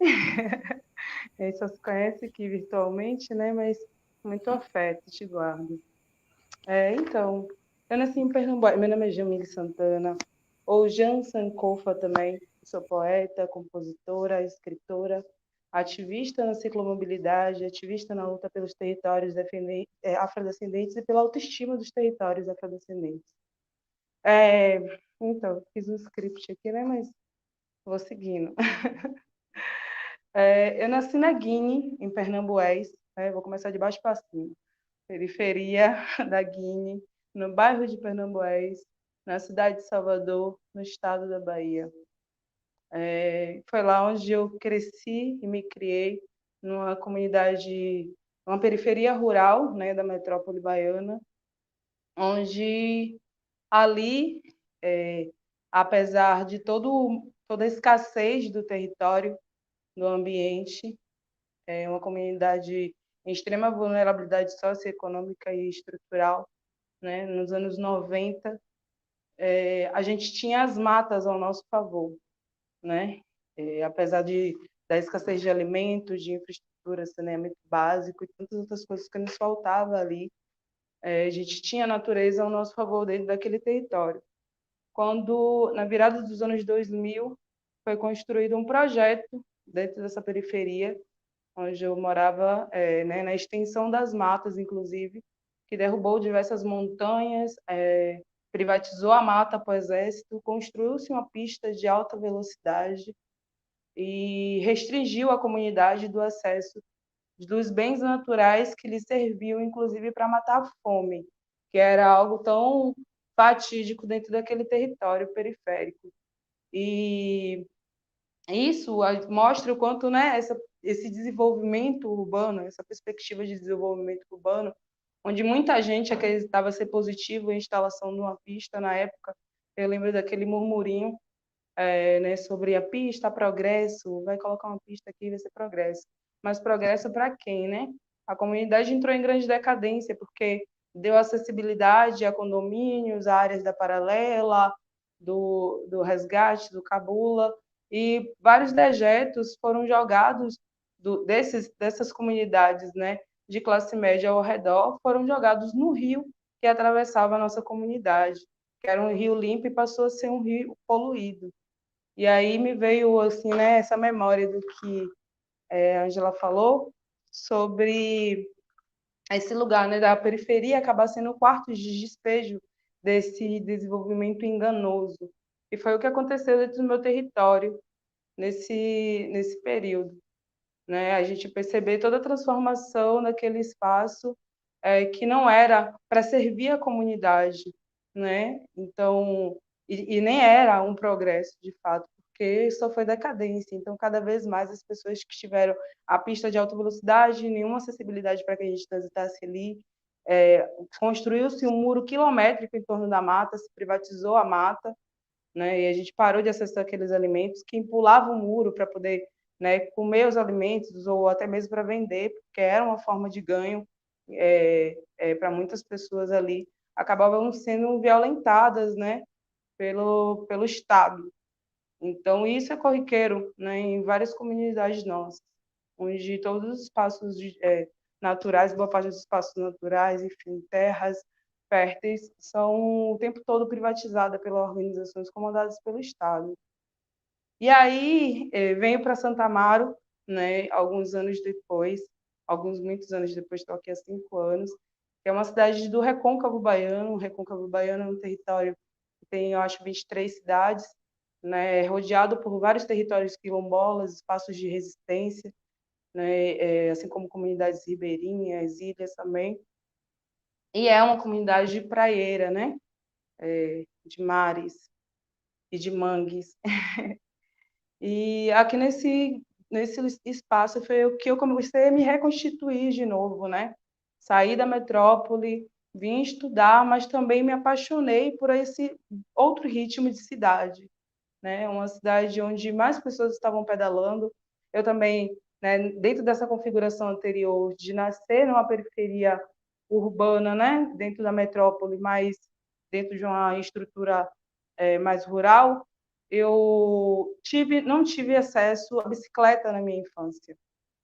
A gente só se conhece aqui virtualmente, né? Mas muito afeto, te guardo. Então, eu nasci em Pernambuco, meu nome é Jamile Santana, ou Jan Sankofa também, sou poeta, compositora, escritora, ativista na ciclomobilidade, ativista na luta pelos territórios afrodescendentes e pela autoestima dos territórios afrodescendentes. Então, fiz um script aqui, né? Mas vou seguindo. Eu nasci na Guine, em Pernambués, né? Vou começar de baixo para cima. Periferia da Guine, no bairro de Pernambués, na cidade de Salvador, no estado da Bahia. Foi lá onde eu cresci e me criei, numa comunidade, uma periferia rural, né, da metrópole baiana, onde ali, apesar de toda a escassez do território, do ambiente, é uma comunidade em extrema vulnerabilidade socioeconômica e estrutural, né? Nos anos 90, a gente tinha as matas ao nosso favor, né? Apesar da escassez de alimentos, de infraestrutura, saneamento básico e tantas outras coisas que nos faltava ali, a gente tinha a natureza ao nosso favor dentro daquele território. Quando, na virada dos anos 2000, foi construído um projeto dentro dessa periferia, onde eu morava, né, na extensão das matas, inclusive, que derrubou diversas montanhas, privatizou a mata para o exército, construiu-se uma pista de alta velocidade e restringiu a comunidade do acesso dos bens naturais que lhe serviam, inclusive, para matar a fome, que era algo tão fatídico dentro daquele território periférico. E isso mostra o quanto, né, esse desenvolvimento urbano, essa perspectiva de desenvolvimento urbano, onde muita gente acreditava ser positivo a instalação de uma pista na época. Eu lembro daquele murmurinho, né, sobre a pista, progresso, vai colocar uma pista aqui, vai ser progresso. Mas progresso para quem, né? A comunidade entrou em grande decadência, porque deu acessibilidade a condomínios, a áreas da paralela, do resgate, do cabula, e vários dejetos foram jogados dessas comunidades, né, de classe média ao redor, foram jogados no rio que atravessava a nossa comunidade, que era um rio limpo e passou a ser um rio poluído. E aí me veio assim, né, essa memória do que a Angela falou sobre esse lugar, né, da periferia acabar sendo o quarto de despejo desse desenvolvimento enganoso. E foi o que aconteceu dentro do meu território nesse período, né? A gente perceber toda a transformação naquele espaço que não era para servir a comunidade, né? Então, e nem era um progresso de fato, porque só foi decadência. Então, cada vez mais as pessoas que tiveram a pista de alta velocidade, nenhuma acessibilidade para que a gente transitasse ali, construiu-se um muro quilométrico em torno da mata, se privatizou a mata, né? E a gente parou de acessar aqueles alimentos. Quem pulava o muro para poder, né, comer os alimentos ou até mesmo para vender, porque era uma forma de ganho para muitas pessoas ali, acabavam sendo violentadas, né, pelo Estado. Então, isso é corriqueiro, né, em várias comunidades nossas, onde todos os espaços naturais, boa parte dos espaços naturais, enfim, terras férteis, são o tempo todo privatizadas pelas organizações comandadas pelo Estado. E aí, venho para Santa Amaro, né, alguns anos depois, muitos anos depois, estou aqui há 5 anos, que é uma cidade do Recôncavo Baiano. O Recôncavo Baiano é um território que tem, eu acho, 23 cidades, né, rodeado por vários territórios quilombolas, espaços de resistência, né, assim como comunidades ribeirinhas, ilhas também. E é uma comunidade praieira, né, de mares e de mangues. E aqui nesse espaço foi o que eu comecei a me reconstituir de novo, né? Saí da metrópole, vim estudar, mas também me apaixonei por esse outro ritmo de cidade, né? Uma cidade onde mais pessoas estavam pedalando. Eu também, né, dentro dessa configuração anterior de nascer numa periferia urbana, né, dentro da metrópole, mas dentro de uma estrutura mais rural, eu não tive acesso à bicicleta na minha infância,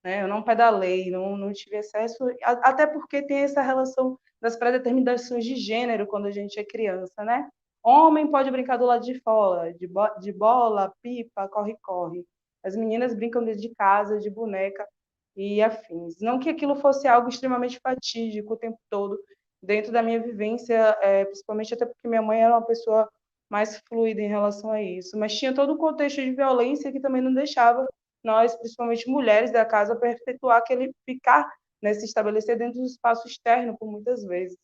né? Eu não pedalei, não tive acesso, até porque tem essa relação das pré-determinações de gênero quando a gente é criança, né? Homem pode brincar do lado de fora, de bola, pipa, corre-corre. As meninas brincam dentro de casa, de boneca e afins. Não que aquilo fosse algo extremamente fatídico o tempo todo dentro da minha vivência, principalmente até porque minha mãe era uma pessoa mais fluida em relação a isso. Mas tinha todo um contexto de violência que também não deixava nós, principalmente mulheres da casa, perpetuar ficar, né, se estabelecer dentro do espaço externo, por muitas vezes.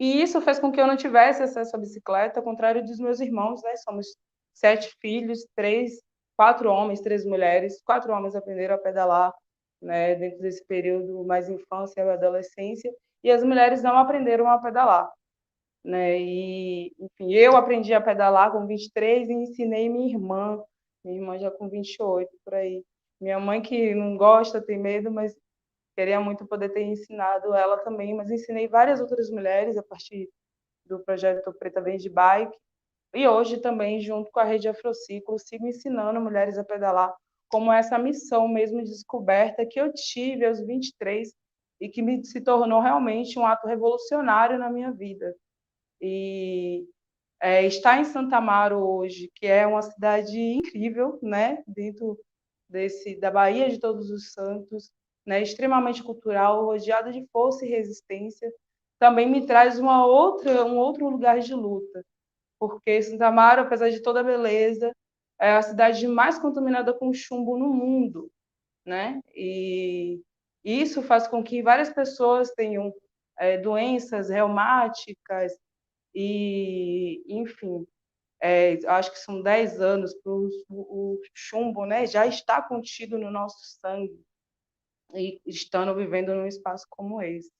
E isso fez com que eu não tivesse acesso à bicicleta, ao contrário dos meus irmãos, né? Somos 7 filhos, 4 homens, 3 mulheres. 4 homens aprenderam a pedalar, né, dentro desse período mais infância e adolescência, e as mulheres não aprenderam a pedalar, né? E, enfim, eu aprendi a pedalar com 23 e ensinei minha irmã já com 28, por aí. Minha mãe, que não gosta, tem medo, mas queria muito poder ter ensinado ela também, mas ensinei várias outras mulheres a partir do projeto Preta Vem de Bike, e hoje também, junto com a Rede Afrociclo, sigo ensinando mulheres a pedalar, como essa missão mesmo de descoberta que eu tive aos 23 e que se tornou realmente um ato revolucionário na minha vida. E estar em Santa Amaro hoje, que é uma cidade incrível, né, dentro da Bahia de Todos os Santos, né, extremamente cultural, rodeada de força e resistência, também me traz um outro lugar de luta, porque Santa Amaro, apesar de toda a beleza, é a cidade mais contaminada com chumbo no mundo, né? E isso faz com que várias pessoas tenham doenças reumáticas e, enfim, acho que são 10 anos para o chumbo, né? Já está contido no nosso sangue e estando vivendo num espaço como esse.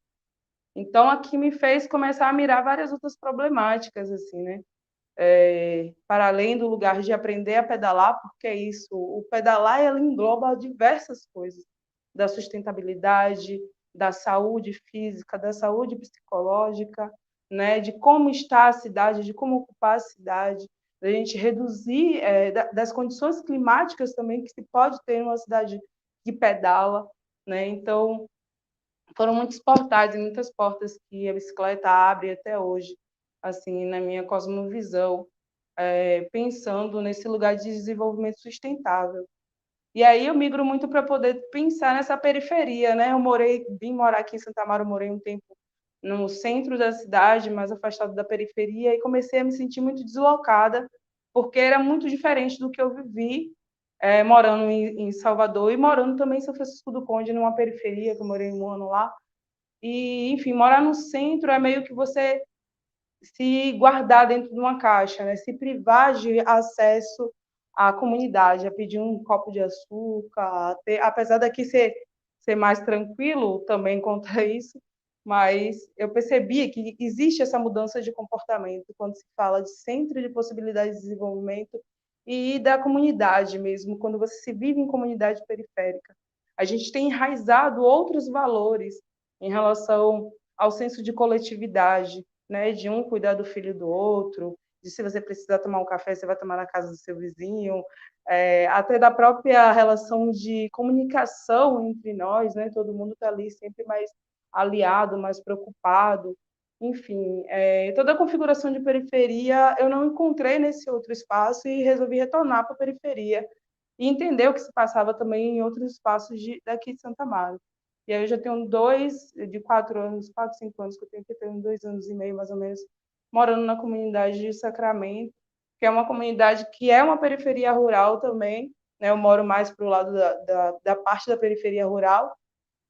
Então, aqui me fez começar a mirar várias outras problemáticas, assim, né? Para além do lugar de aprender a pedalar, porque é isso, o pedalar ele engloba diversas coisas, da sustentabilidade, da saúde física, da saúde psicológica, né, de como está a cidade, de como ocupar a cidade, da gente reduzir, das condições climáticas também que se pode ter em uma cidade que pedala, né? Então, foram muitos portais e muitas portas que a bicicleta abre até hoje, assim, na minha cosmovisão, pensando nesse lugar de desenvolvimento sustentável. E aí eu migro muito para poder pensar nessa periferia, né? Vim morar aqui em Santa Amaro, morei um tempo no centro da cidade, mais afastado da periferia, e comecei a me sentir muito deslocada, porque era muito diferente do que eu vivi morando em Salvador e morando também em São Francisco do Conde, numa periferia, que eu morei um ano lá. E, enfim, morar no centro é meio que você se guardar dentro de uma caixa, né? Se privar de acesso à comunidade, a pedir um copo de açúcar, apesar daqui ser mais tranquilo também contra isso, mas eu percebi que existe essa mudança de comportamento quando se fala de centro de possibilidades de desenvolvimento e da comunidade mesmo, quando você se vive em comunidade periférica. A gente tem enraizado outros valores em relação ao senso de coletividade, né, de um cuidar do filho do outro, de se você precisar tomar um café, você vai tomar na casa do seu vizinho, até da própria relação de comunicação entre nós, né, todo mundo está ali sempre mais aliado, mais preocupado, enfim, toda a configuração de periferia eu não encontrei nesse outro espaço e resolvi retornar para a periferia e entender o que se passava também em outros espaços daqui de Santa Amaro. E aí eu já tenho 4 anos, 4, 5 anos, que eu tenho 2 anos e meio, mais ou menos, morando na comunidade de Sacramento, que é uma comunidade que é uma periferia rural também, né? Eu moro mais para o lado da parte da periferia rural,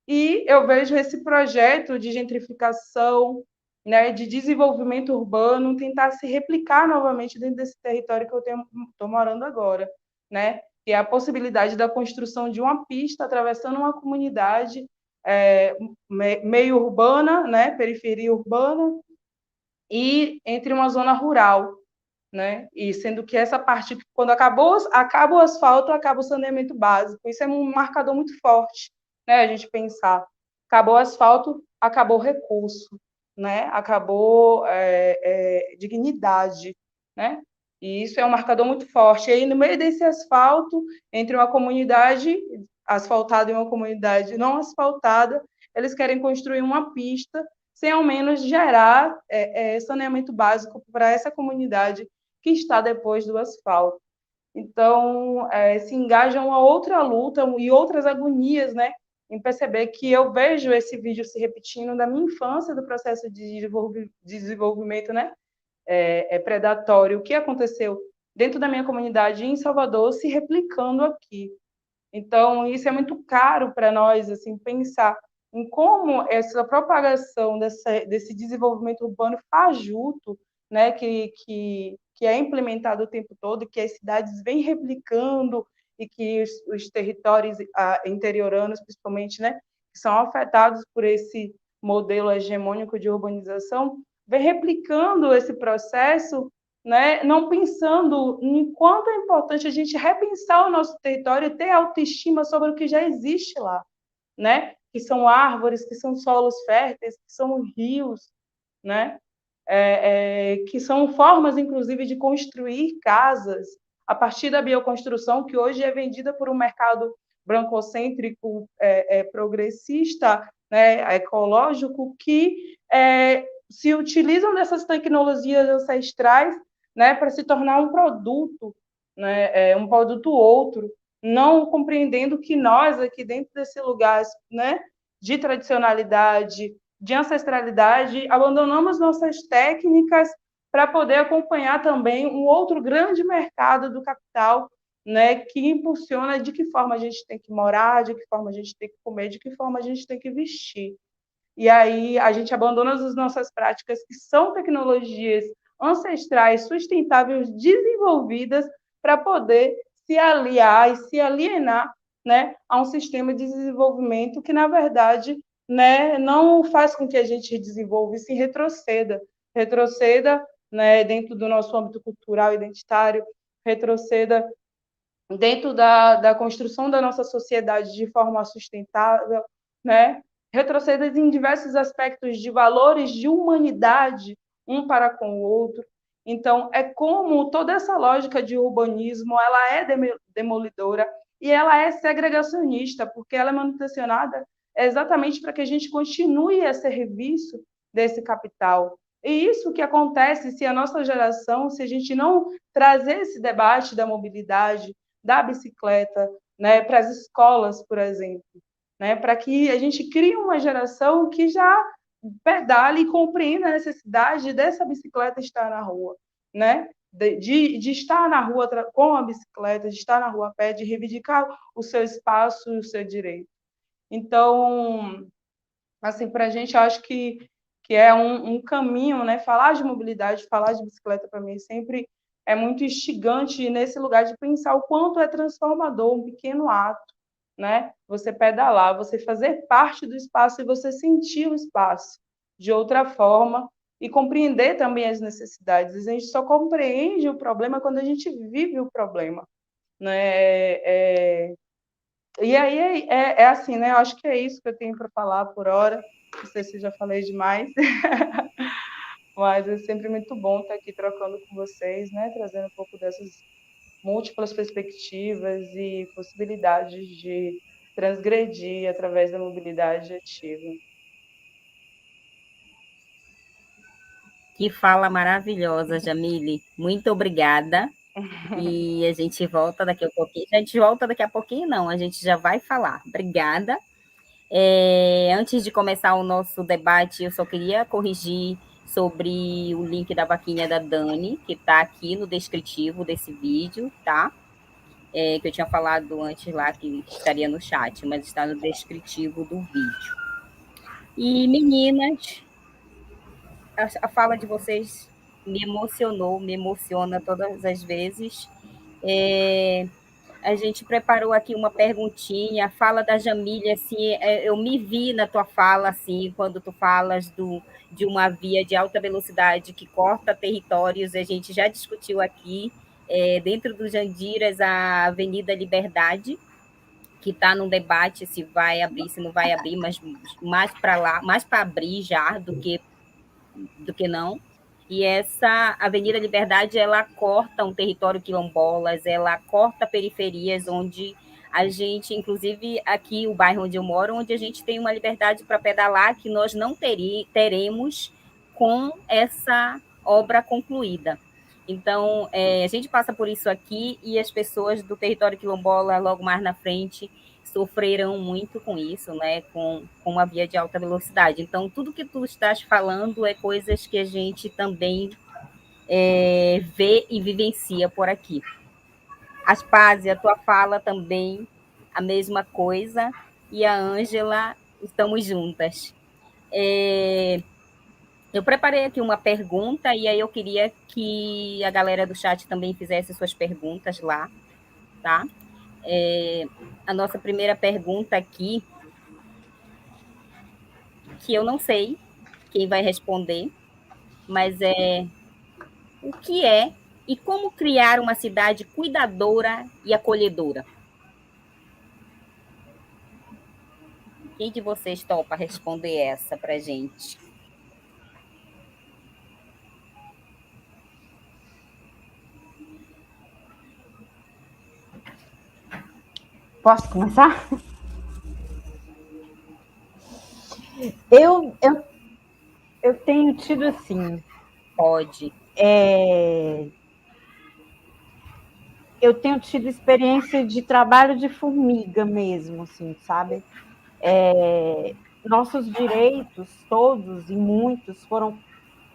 e eu vejo esse projeto de gentrificação, né, de desenvolvimento urbano, tentar se replicar novamente dentro desse território que eu estou morando agora, né? Que é a possibilidade da construção de uma pista atravessando uma comunidade meio urbana, né, periferia urbana, e entre uma zona rural, né? E sendo que essa parte, quando acaba o asfalto, acaba o saneamento básico. Isso é um marcador muito forte, né? A gente pensar, acabou o asfalto, acabou o recurso, né? Acabou dignidade, né? E isso é um marcador muito forte. E aí, no meio desse asfalto, entre uma comunidade asfaltada e uma comunidade não asfaltada, eles querem construir uma pista sem ao menos gerar saneamento básico para essa comunidade que está depois do asfalto. Então, se engajam uma outra luta e outras agonias, né, em perceber que eu vejo esse vídeo se repetindo da minha infância, do processo de desenvolvimento, né, predatório, o que aconteceu dentro da minha comunidade em Salvador, se replicando aqui. Então, isso é muito caro para nós, assim, pensar em como essa propagação desse desenvolvimento urbano fajuto, né, que é implementado o tempo todo, que as cidades vêm replicando e que os territórios interioranos, principalmente, né, que são afetados por esse modelo hegemônico de urbanização, vem replicando esse processo, né, não pensando em quanto é importante a gente repensar o nosso território e ter autoestima sobre o que já existe lá, né? Que são árvores, que são solos férteis, que são rios, né? Que são formas, inclusive, de construir casas a partir da bioconstrução, que hoje é vendida por um mercado brancocêntrico, progressista, né, ecológico, que se utilizam dessas tecnologias ancestrais, né, para se tornar um produto, né, um produto outro, não compreendendo que nós, aqui dentro desse lugar, né, de tradicionalidade, de ancestralidade, abandonamos nossas técnicas para poder acompanhar também um outro grande mercado do capital, né, que impulsiona de que forma a gente tem que morar, de que forma a gente tem que comer, de que forma a gente tem que vestir. E aí a gente abandona as nossas práticas, que são tecnologias ancestrais, sustentáveis, desenvolvidas para poder se aliar e se alienar, né, a um sistema de desenvolvimento que, na verdade, né, não faz com que a gente desenvolva e se retroceda, né, dentro do nosso âmbito cultural identitário, retroceda dentro da construção da nossa sociedade de forma sustentável, né, retroceda em diversos aspectos de valores de humanidade, um para com o outro. Então, é como toda essa lógica de urbanismo, ela é demolidora e ela é segregacionista, porque ela é manutencionada exatamente para que a gente continue a serviço desse capital. E isso que acontece se a nossa geração, se a gente não trazer esse debate da mobilidade, da bicicleta, né, para as escolas, por exemplo, né, para que a gente crie uma geração que já pedale e compreenda a necessidade dessa bicicleta estar na rua, né? De estar na rua com a bicicleta, de estar na rua a pé, de reivindicar o seu espaço e o seu direito. Então, assim, para a gente, eu acho que é um caminho, né? Falar de mobilidade, falar de bicicleta, para mim, sempre é muito instigante nesse lugar de pensar o quanto é transformador um pequeno ato, né? Você pedalar, você fazer parte do espaço e você sentir o espaço de outra forma e compreender também as necessidades. A gente só compreende o problema quando a gente vive o problema, né? E aí é assim, né? Eu acho que é isso que eu tenho para falar por hora. Não sei se já falei demais, mas é sempre muito bom estar aqui trocando com vocês, né? Trazendo um pouco dessas múltiplas perspectivas e possibilidades de transgredir através da mobilidade ativa. Que fala maravilhosa, Jamile. Muito obrigada. E a gente volta daqui a pouquinho. A gente volta daqui a pouquinho, não, a gente já vai falar. Obrigada. Antes de começar o nosso debate, eu só queria corrigir sobre o link da vaquinha da Dani, que está aqui no descritivo desse vídeo, tá? Que eu tinha falado antes lá que estaria no chat, mas está no descritivo do vídeo. E, meninas, a fala de vocês me emocionou, me emociona todas as vezes. A gente preparou aqui uma perguntinha, a fala da Jamile, assim, eu me vi na tua fala, assim, quando tu falas de uma via de alta velocidade que corta territórios, a gente já discutiu aqui, dentro do Jandiras, a Avenida Liberdade, que está num debate se vai abrir, se não vai abrir, mas mais para lá, mais para abrir já do que não. E essa Avenida Liberdade, ela corta um território quilombolas, ela corta periferias onde a gente, inclusive aqui, o bairro onde eu moro, onde a gente tem uma liberdade para pedalar que nós não teremos com essa obra concluída. Então, a gente passa por isso aqui e as pessoas do território quilombola, logo mais na frente, sofrerão muito com isso, né? Com a via de alta velocidade. Então, tudo que tu estás falando é coisas que a gente também vê e vivencia por aqui. Aspásia, a tua fala também, a mesma coisa, e a Ângela, estamos juntas. Eu preparei aqui uma pergunta, e aí eu queria que a galera do chat também fizesse suas perguntas lá, tá? A nossa primeira pergunta aqui, que eu não sei quem vai responder, mas o que é e como criar uma cidade cuidadora e acolhedora? Quem de vocês topa responder essa para gente? Posso começar? Eu tenho tido assim. Pode. Eu tenho tido experiência de trabalho de formiga mesmo, assim, sabe? Nossos direitos, todos e muitos, foram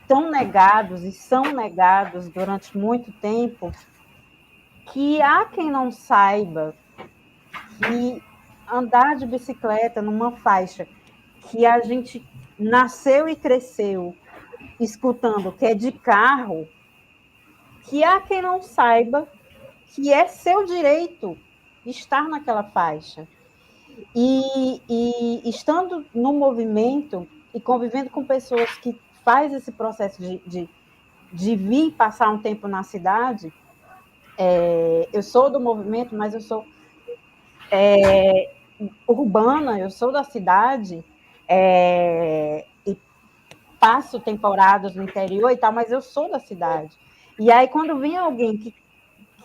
tão negados e são negados durante muito tempo que há quem não saiba que andar de bicicleta numa faixa que a gente nasceu e cresceu escutando que é de carro, que há quem não saiba que é seu direito estar naquela faixa. E estando no movimento e convivendo com pessoas que faz esse processo de vir passar um tempo na cidade, eu sou do movimento, mas eu sou urbana, eu sou da cidade, e passo temporadas no interior e tal, mas eu sou da cidade. E aí, quando vem alguém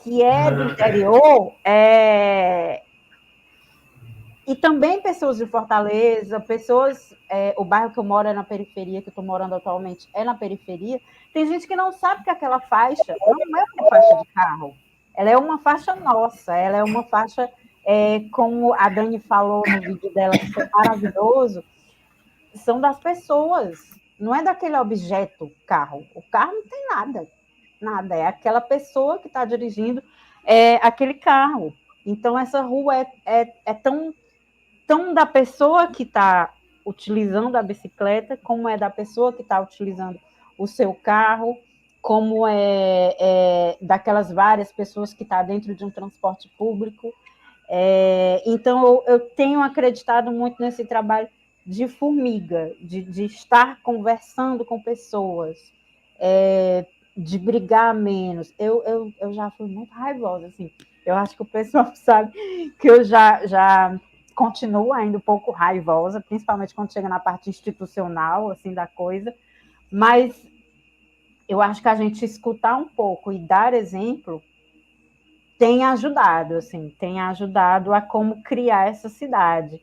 que é do interior, e também pessoas de Fortaleza, pessoas... o bairro que eu moro é na periferia, que eu estou morando atualmente é na periferia. Tem gente que não sabe que aquela faixa não é uma faixa de carro. Ela é uma faixa nossa, ela é uma faixa, como a Dani falou no vídeo dela, que foi maravilhoso, são das pessoas, não é daquele objeto carro. O carro não tem nada, é aquela pessoa que está dirigindo aquele carro. Então, essa rua é tão da pessoa que está utilizando a bicicleta, como é da pessoa que está utilizando o seu carro, como é daquelas várias pessoas que está dentro de um transporte público. Então, eu tenho acreditado muito nesse trabalho de formiga, de estar conversando com pessoas, de brigar menos. Eu já fui muito raivosa, assim. Eu acho que o pessoal sabe que eu já continuo ainda um pouco raivosa, principalmente quando chega na parte institucional, assim, da coisa, mas eu acho que a gente escutar um pouco e dar exemplo tem ajudado a como criar essa cidade.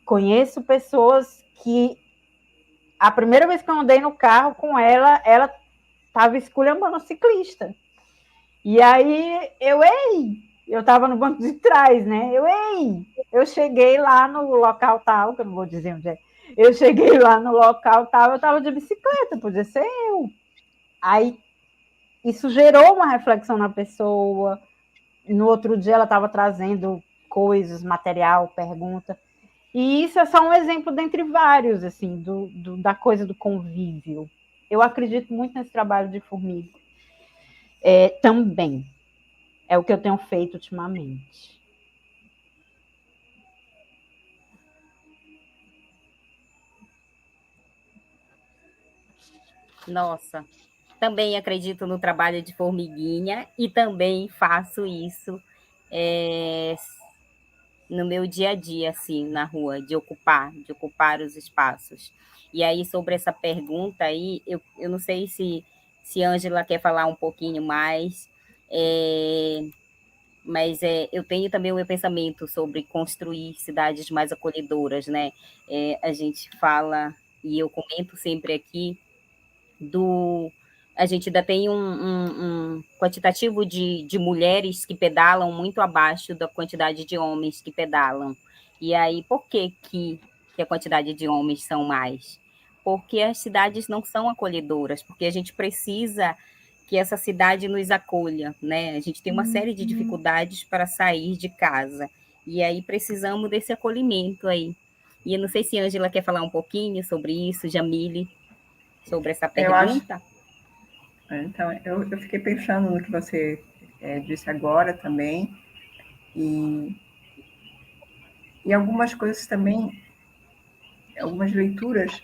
Conheço pessoas que a primeira vez que eu andei no carro com ela estava esculhambando a ciclista. E aí eu estava no banco de trás, né? Eu cheguei lá no local tal, que eu não vou dizer onde é. Eu cheguei lá no local tal, eu estava de bicicleta, podia ser eu. Aí isso gerou uma reflexão na pessoa. No outro dia ela estava trazendo coisas, material, pergunta. E isso é só um exemplo dentre vários, assim, da coisa do convívio. Eu acredito muito nesse trabalho de formiga. Também. É o que eu tenho feito ultimamente. Nossa, também acredito no trabalho de formiguinha e também faço isso no meu dia a dia, assim, na rua, de ocupar os espaços. E aí, sobre essa pergunta aí, eu não sei se Ângela quer falar um pouquinho mais, mas eu tenho também o meu pensamento sobre construir cidades mais acolhedoras, né? A gente fala, e eu comento sempre aqui, a gente ainda tem um quantitativo de mulheres que pedalam muito abaixo da quantidade de homens que pedalam. E aí, por que a quantidade de homens são mais? Porque as cidades não são acolhedoras, porque a gente precisa que essa cidade nos acolha, né? A gente tem uma série de dificuldades para sair de casa, e aí precisamos desse acolhimento aí. E eu não sei se a Ângela quer falar um pouquinho sobre isso, Jamile, sobre essa pergunta. Então, eu fiquei pensando no que você disse agora também, e algumas coisas também, algumas leituras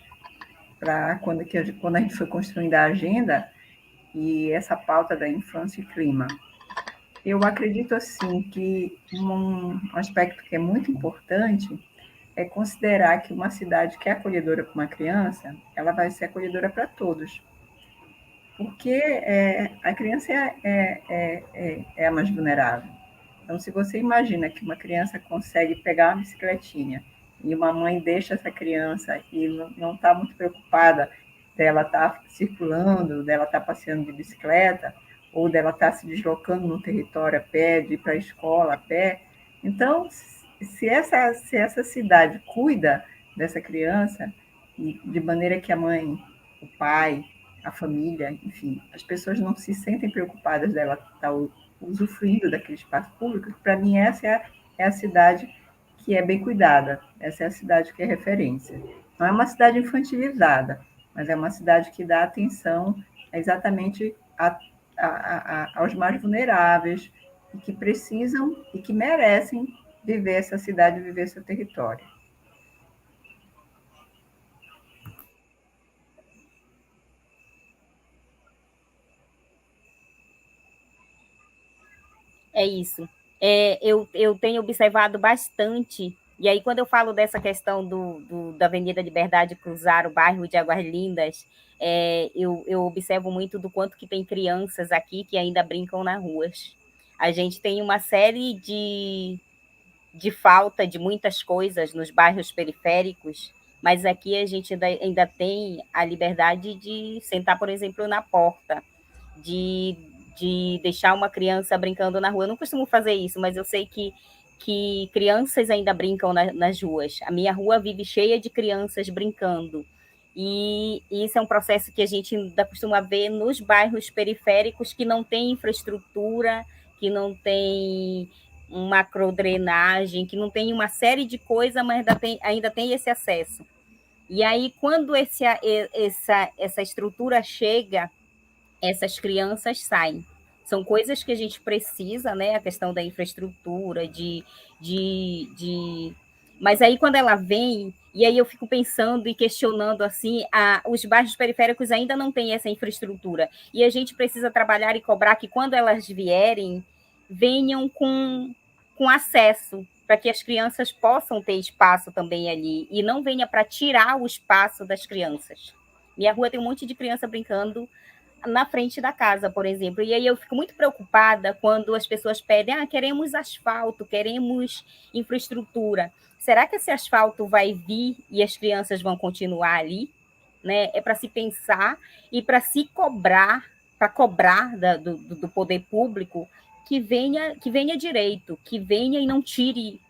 para quando a gente foi construindo a agenda e essa pauta da infância e clima. Eu acredito, assim, que um aspecto que é muito importante é considerar que uma cidade que é acolhedora para uma criança, ela vai ser acolhedora para todos. Porque a criança é a mais vulnerável. Então, se você imagina que uma criança consegue pegar uma bicicletinha e uma mãe deixa essa criança e não está muito preocupada dela estar circulando, dela estar passeando de bicicleta, ou dela estar se deslocando no território a pé, de ir para a escola a pé. Então, se essa cidade cuida dessa criança, de maneira que a mãe, o pai, a família, enfim, as pessoas não se sentem preocupadas dela estar usufruindo daquele espaço público, para mim essa é a cidade que é bem cuidada, essa é a cidade que é referência. Não é uma cidade infantilizada, mas é uma cidade que dá atenção exatamente aos mais vulneráveis, e que precisam e que merecem viver essa cidade, viver seu território. É isso. Eu tenho observado bastante, e aí quando eu falo dessa questão da Avenida Liberdade cruzar o bairro de Águas Lindas, eu observo muito do quanto que tem crianças aqui que ainda brincam nas ruas. A gente tem uma série de falta de muitas coisas nos bairros periféricos, mas aqui a gente ainda tem a liberdade de sentar, por exemplo, na porta, de deixar uma criança brincando na rua. Eu não costumo fazer isso, mas eu sei que crianças ainda brincam nas ruas. A minha rua vive cheia de crianças brincando. E isso é um processo que a gente ainda costuma ver nos bairros periféricos que não tem infraestrutura, que não tem uma macrodrenagem, que não tem uma série de coisas, mas ainda tem esse acesso. E aí, quando essa estrutura chega, essas crianças saem. São coisas que a gente precisa, né? A questão da infraestrutura, Mas aí, quando ela vem, e aí eu fico pensando e questionando, assim, os bairros periféricos ainda não têm essa infraestrutura. E a gente precisa trabalhar e cobrar que, quando elas vierem, venham com acesso, para que as crianças possam ter espaço também ali, e não venha para tirar o espaço das crianças. Minha rua tem um monte de criança brincando na frente da casa, por exemplo. E aí eu fico muito preocupada quando as pessoas pedem, queremos asfalto, queremos infraestrutura. Será que esse asfalto vai vir e as crianças vão continuar ali? Né? É para se pensar e para se cobrar, para cobrar do poder público que venha direito, que venha e não tire,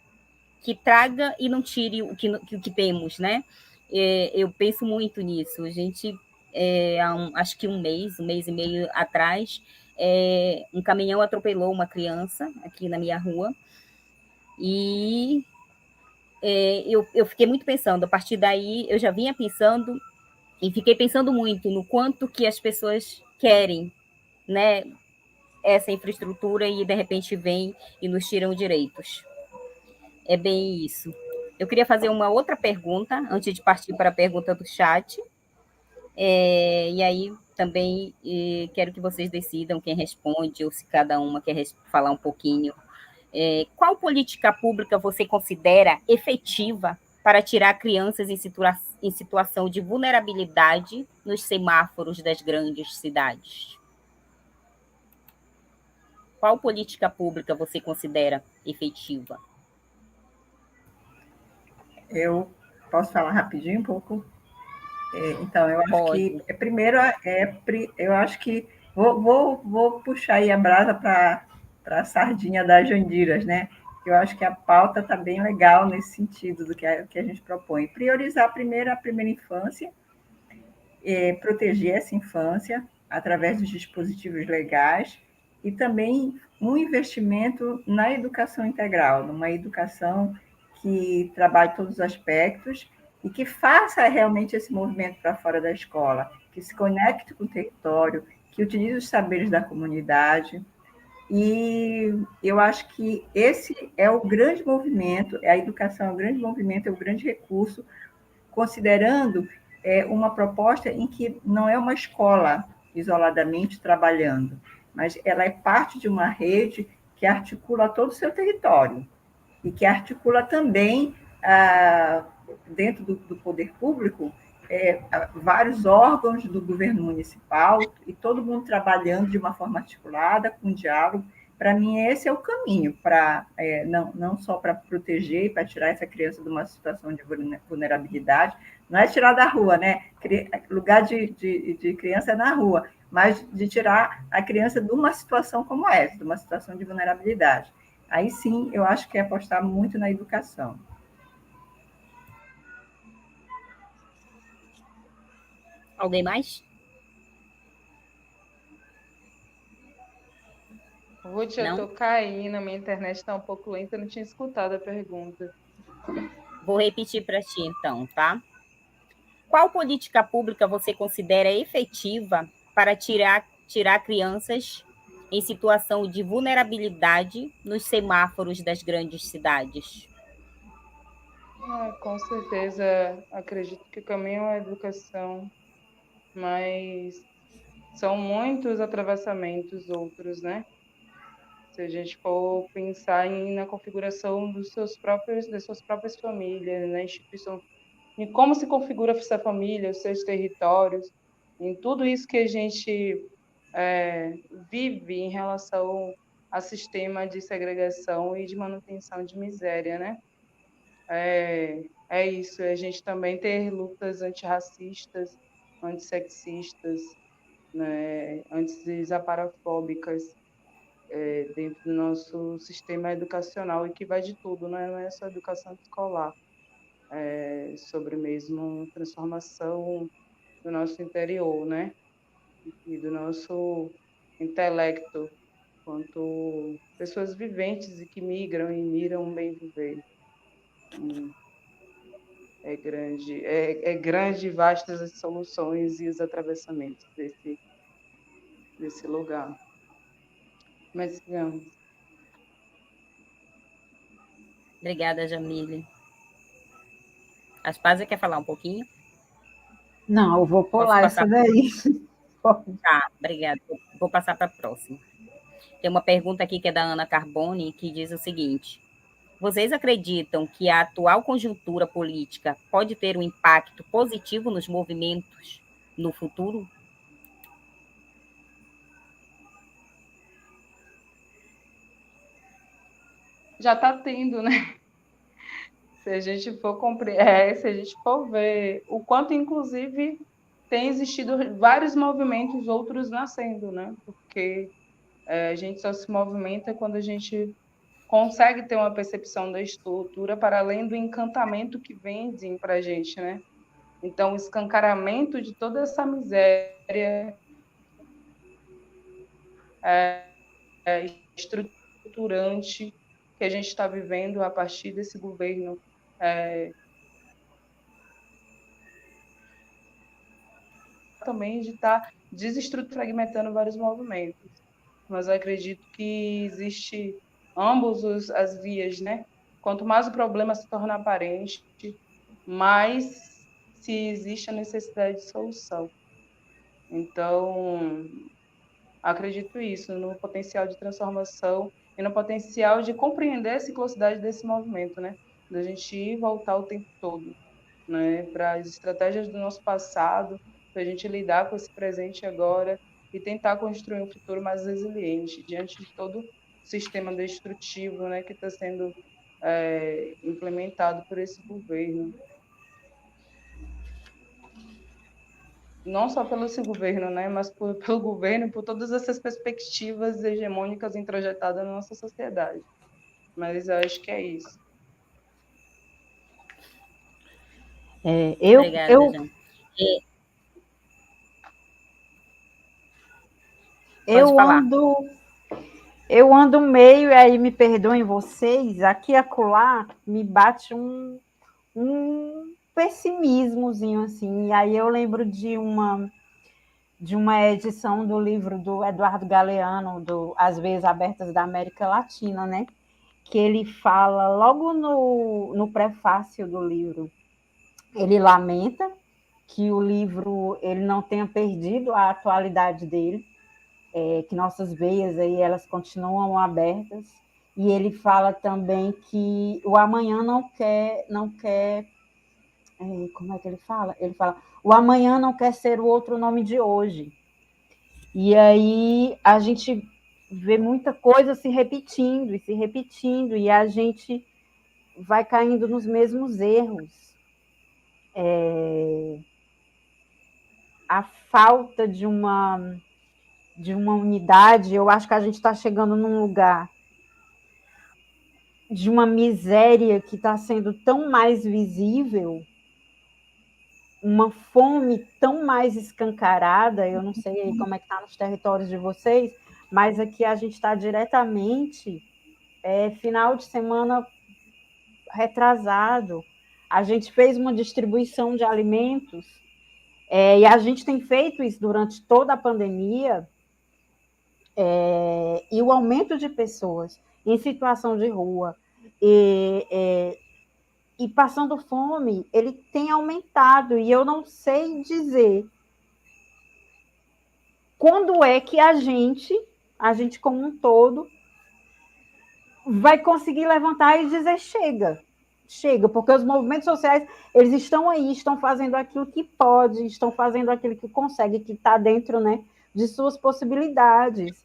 que traga e não tire o que temos, né? Eu penso muito nisso. A gente acho que um mês e meio atrás, um caminhão atropelou uma criança aqui na minha rua, e eu fiquei muito pensando. A partir daí, eu já vinha pensando, e fiquei pensando muito no quanto que as pessoas querem, né, essa infraestrutura, e de repente vem e nos tiram direitos. É bem isso. Eu queria fazer uma outra pergunta, antes de partir para a pergunta do chat. E aí também quero que vocês decidam quem responde, ou se cada uma quer falar um pouquinho. Qual política pública você considera efetiva para tirar crianças em situação de vulnerabilidade nos semáforos das grandes cidades? Qual política pública você considera efetiva? Eu posso falar rapidinho um pouco? Então, eu acho que, primeiro, eu acho que vou puxar aí a brasa para a sardinha das Jandiras, né? Eu acho que a pauta está bem legal nesse sentido do que a gente propõe. Priorizar primeiro a primeira infância, proteger essa infância, através dos dispositivos legais, e também um investimento na educação integral, numa educação que trabalhe todos os aspectos e que faça realmente esse movimento para fora da escola, que se conecte com o território, que utilize os saberes da comunidade. E eu acho que esse é o grande movimento, a educação é o grande movimento, é o grande recurso, considerando uma proposta em que não é uma escola isoladamente trabalhando, mas ela é parte de uma rede que articula todo o seu território e que articula também, dentro do poder público, vários órgãos do governo municipal e todo mundo trabalhando de uma forma articulada, com diálogo. Para mim, esse é o caminho, para não só para proteger e para tirar essa criança de uma situação de vulnerabilidade, não é tirar da rua, né? Lugar de criança é na rua, mas de tirar a criança de uma situação como essa, de uma situação de vulnerabilidade. Aí sim, eu acho que é apostar muito na educação. Alguém mais? Ruth, eu tô caindo, minha internet está um pouco lenta, eu não tinha escutado a pergunta. Vou repetir para ti, então, tá? Qual política pública você considera efetiva para tirar crianças em situação de vulnerabilidade nos semáforos das grandes cidades? Com certeza, acredito que o caminho é a educação, mas são muitos atravessamentos outros, né? Se a gente for pensar na configuração das suas próprias famílias, na instituição, em como se configura essa família, os seus territórios, em tudo isso que a gente vive em relação a sistema de segregação e de manutenção de miséria, né? É isso, a gente também ter lutas antirracistas, antissexistas, né, anti-aparafóbicas, dentro do nosso sistema educacional, e que vai de tudo, né? Não é só educação escolar, sobre mesmo transformação do nosso interior, né? E do nosso intelecto, quanto pessoas viventes e que migram e miram um bem viver. É grande e vastas as soluções e os atravessamentos desse lugar. Mas, sigamos. Obrigada, Jamile. Aspásia quer falar um pouquinho? Não, eu vou pular essa daí. Tá, obrigada. Vou passar para a próxima. Tem uma pergunta aqui que é da Ana Carboni, que diz o seguinte: vocês acreditam que a atual conjuntura política pode ter um impacto positivo nos movimentos no futuro? Já está tendo, né? Se a gente for ver o quanto, inclusive, tem existido vários movimentos, outros nascendo, né? Porque a gente só se movimenta quando a gente consegue ter uma percepção da estrutura para além do encantamento que vendem para a gente, né? Então, o escancaramento de toda essa miséria estruturante que a gente está vivendo a partir desse governo também de estar fragmentando vários movimentos. Mas eu acredito que existe ambos as vias, né? Quanto mais o problema se torna aparente, mais se existe a necessidade de solução. Então, acredito isso, no potencial de transformação e no potencial de compreender a ciclosidade desse movimento, né? Da gente ir e voltar o tempo todo, né? Para as estratégias do nosso passado, para a gente lidar com esse presente agora e tentar construir um futuro mais resiliente diante de todo o sistema destrutivo, né, que está sendo implementado por esse governo. Não só pelo esse governo, né, mas pelo governo, por todas essas perspectivas hegemônicas introjetadas na nossa sociedade. Mas eu acho que é isso. Obrigada, Jean. falar. Eu ando meio, e aí me perdoem vocês, aqui e acolá me bate um pessimismozinho, assim, e aí eu lembro de uma edição do livro do Eduardo Galeano, do As Veias Abertas da América Latina, né? Que ele fala logo no prefácio do livro, ele lamenta que o livro ele não tenha perdido a atualidade dele, que nossas veias aí elas continuam abertas, e ele fala também que o amanhã não quer como é que ele fala? Ele fala, o amanhã não quer ser o outro nome de hoje. E aí a gente vê muita coisa se repetindo, e a gente vai caindo nos mesmos erros. A falta de uma unidade, eu acho que a gente está chegando num lugar de uma miséria que está sendo tão mais visível, uma fome tão mais escancarada, eu não sei aí como é que está nos territórios de vocês, mas aqui a gente está diretamente, final de semana retrasado, a gente fez uma distribuição de alimentos, e a gente tem feito isso durante toda a pandemia, e o aumento de pessoas em situação de rua e passando fome, ele tem aumentado, e eu não sei dizer quando é que a gente como um todo, vai conseguir levantar e dizer chega, porque os movimentos sociais, eles estão aí, estão fazendo aquilo que pode, estão fazendo aquilo que consegue, que está dentro, né, de suas possibilidades.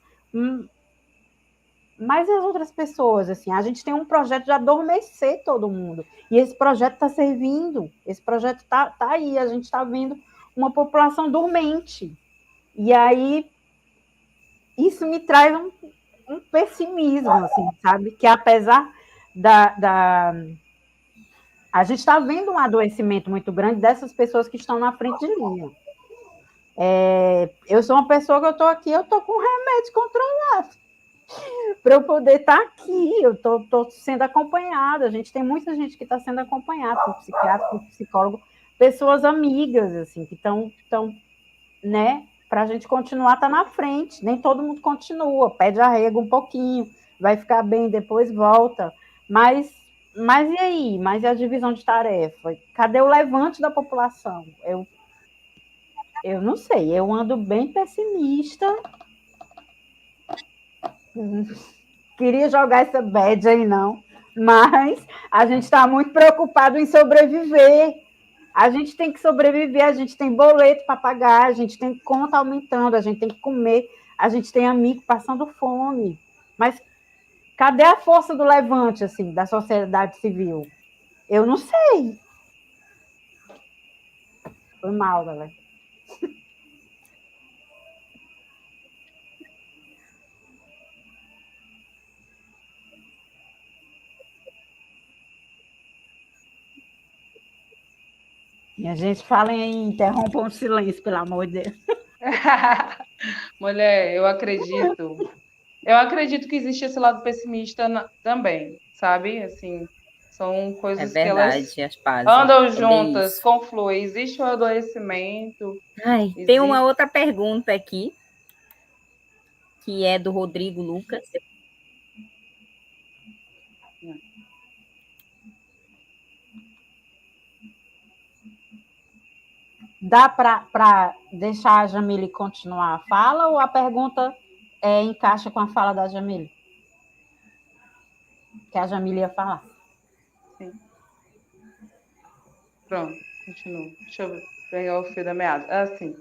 Mas as outras pessoas, assim, a gente tem um projeto de adormecer todo mundo, e esse projeto está servindo, esse projeto está aí, a gente está vendo uma população dormente, e aí isso me traz um pessimismo, assim, sabe, que apesar a gente está vendo um adoecimento muito grande dessas pessoas que estão na frente de linha. Eu sou uma pessoa que eu estou com remédio controlado, para eu poder estar aqui, eu estou sendo acompanhada, a gente tem muita gente que está sendo acompanhada por psiquiatra, por psicólogo, pessoas amigas, assim, que estão, né, para a gente continuar, tá na frente, nem todo mundo continua, pede arrego um pouquinho, vai ficar bem, depois volta, mas e aí? Mas e a divisão de tarefa? Cadê o levante da população? Eu não sei, eu ando bem pessimista. Queria jogar essa bad aí, não. Mas a gente está muito preocupado em sobreviver. A gente tem que sobreviver, a gente tem boleto para pagar, a gente tem conta aumentando, a gente tem que comer, a gente tem amigo passando fome. Mas cadê a força do levante, assim, da sociedade civil? Eu não sei. Foi mal, galera. Minha gente, falem aí, interrompam o silêncio, pelo amor de Deus. Mulher, eu acredito que existe esse lado pessimista também, sabe? Assim, são coisas verdade, que elas Aspásia, andam juntas, confluem. Existe o adoecimento. Tem uma outra pergunta aqui, que é do Rodrigo Lucas. Dá para deixar a Jamile continuar a fala, ou a pergunta encaixa com a fala da Jamile? Que a Jamile ia falar. Sim. Pronto, continua. Deixa eu pegar o fio da meada. Assim.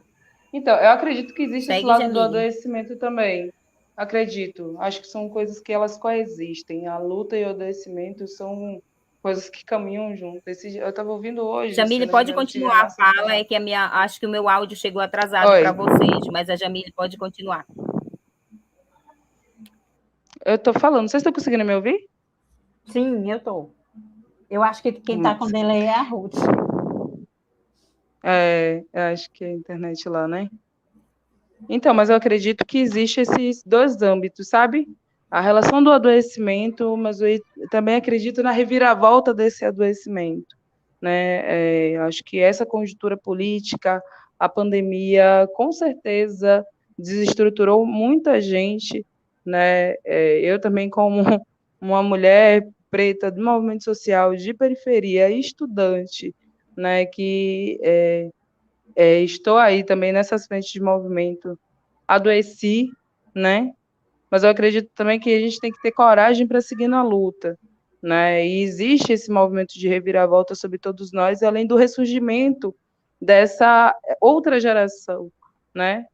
Então, eu acredito que existe esse lado do adoecimento também. Acredito. Acho que são coisas que elas coexistem. A luta e o adoecimento são coisas que caminham juntas. Eu estava ouvindo hoje. Jamile, pode continuar a fala, é que acho que o meu áudio chegou atrasado para vocês, mas a Jamile pode continuar. Eu estou falando, vocês estão conseguindo me ouvir? Sim, eu estou. Eu acho que quem está com delay é a Ruth. Eu acho que é a internet lá, né? Então, mas eu acredito que existe esses dois âmbitos, sabe? A relação do adoecimento, mas eu também acredito na reviravolta desse adoecimento, né? Acho que essa conjuntura política, a pandemia, com certeza desestruturou muita gente, né? Eu também, como uma mulher preta do movimento social de periferia, estudante, né? Estou aí também nessas frentes de movimento, adoeci, né? Mas eu acredito também que a gente tem que ter coragem para seguir na luta, né? E existe esse movimento de reviravolta sobre todos nós, além do ressurgimento dessa outra geração, né?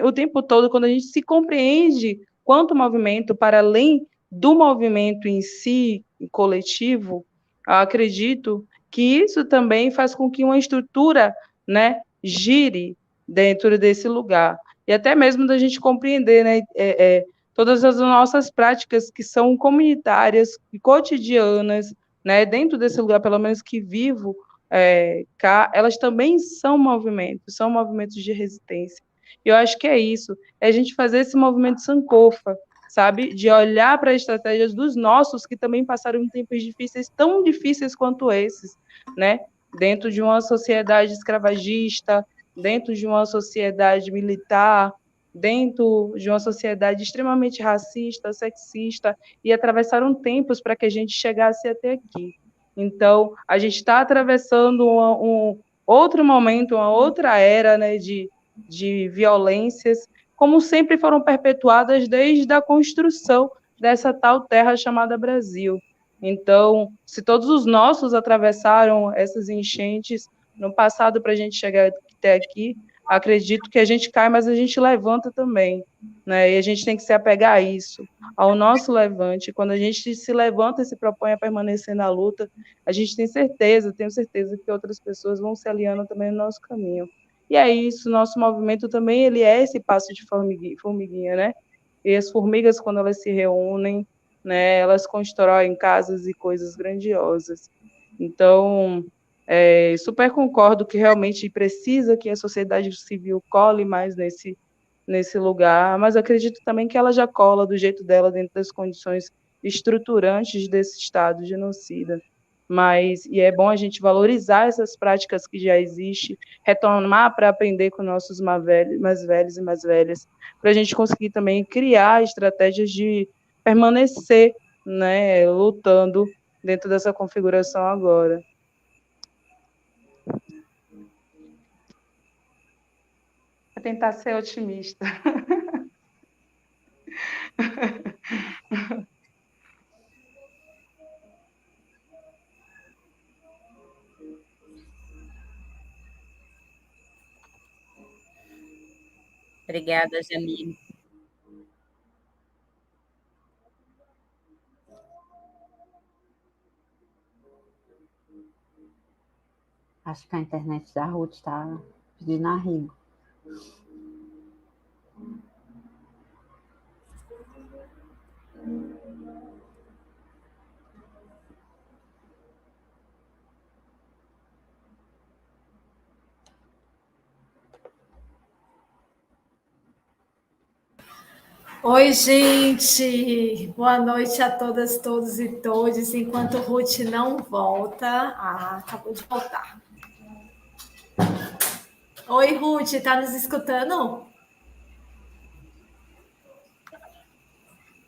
O tempo todo, quando a gente se compreende quanto movimento, para além do movimento em si, coletivo, eu acredito que isso também faz com que uma estrutura, né, gire dentro desse lugar. E até mesmo da gente compreender, né, todas as nossas práticas que são comunitárias e cotidianas, né, dentro desse lugar, pelo menos que vivo cá, elas também são movimentos de resistência. E eu acho que é isso, é a gente fazer esse movimento sankofa, sabe, de olhar para as estratégias dos nossos que também passaram tempos difíceis, tão difíceis quanto esses, né, dentro de uma sociedade escravagista, dentro de uma sociedade militar, dentro de uma sociedade extremamente racista, sexista, e atravessaram tempos para que a gente chegasse até aqui. Então, a gente está atravessando um outro momento, uma outra era, né, de violências, como sempre foram perpetuadas desde a construção dessa tal terra chamada Brasil. Então, se todos os nossos atravessaram essas enchentes no passado para a gente chegar até aqui, acredito que a gente cai, mas a gente levanta também, né? E a gente tem que se apegar a isso, ao nosso levante. Quando a gente se levanta e se propõe a permanecer na luta, a gente tem certeza, tenho certeza que outras pessoas vão se aliando também no nosso caminho. E é isso, nosso movimento também, ele é esse passo de formiguinha, né? E as formigas, quando elas se reúnem, né, elas constroem casas e coisas grandiosas. Então, super concordo que realmente precisa que a sociedade civil cole mais nesse lugar, mas acredito também que ela já cola do jeito dela dentro das condições estruturantes desse Estado genocida. E é bom a gente valorizar essas práticas que já existem, retomar para aprender com nossos mais velhos e mais velhas, para a gente conseguir também criar estratégias de permanecer, né, lutando dentro dessa configuração agora. Vou tentar ser otimista. Obrigada, Jamile. Acho que a internet da Ruth está pedindo arrego. Oi, gente. Boa noite a todas, todos e todes. Enquanto Ruth não volta. Acabou de voltar. Oi, Ruth, tá nos escutando?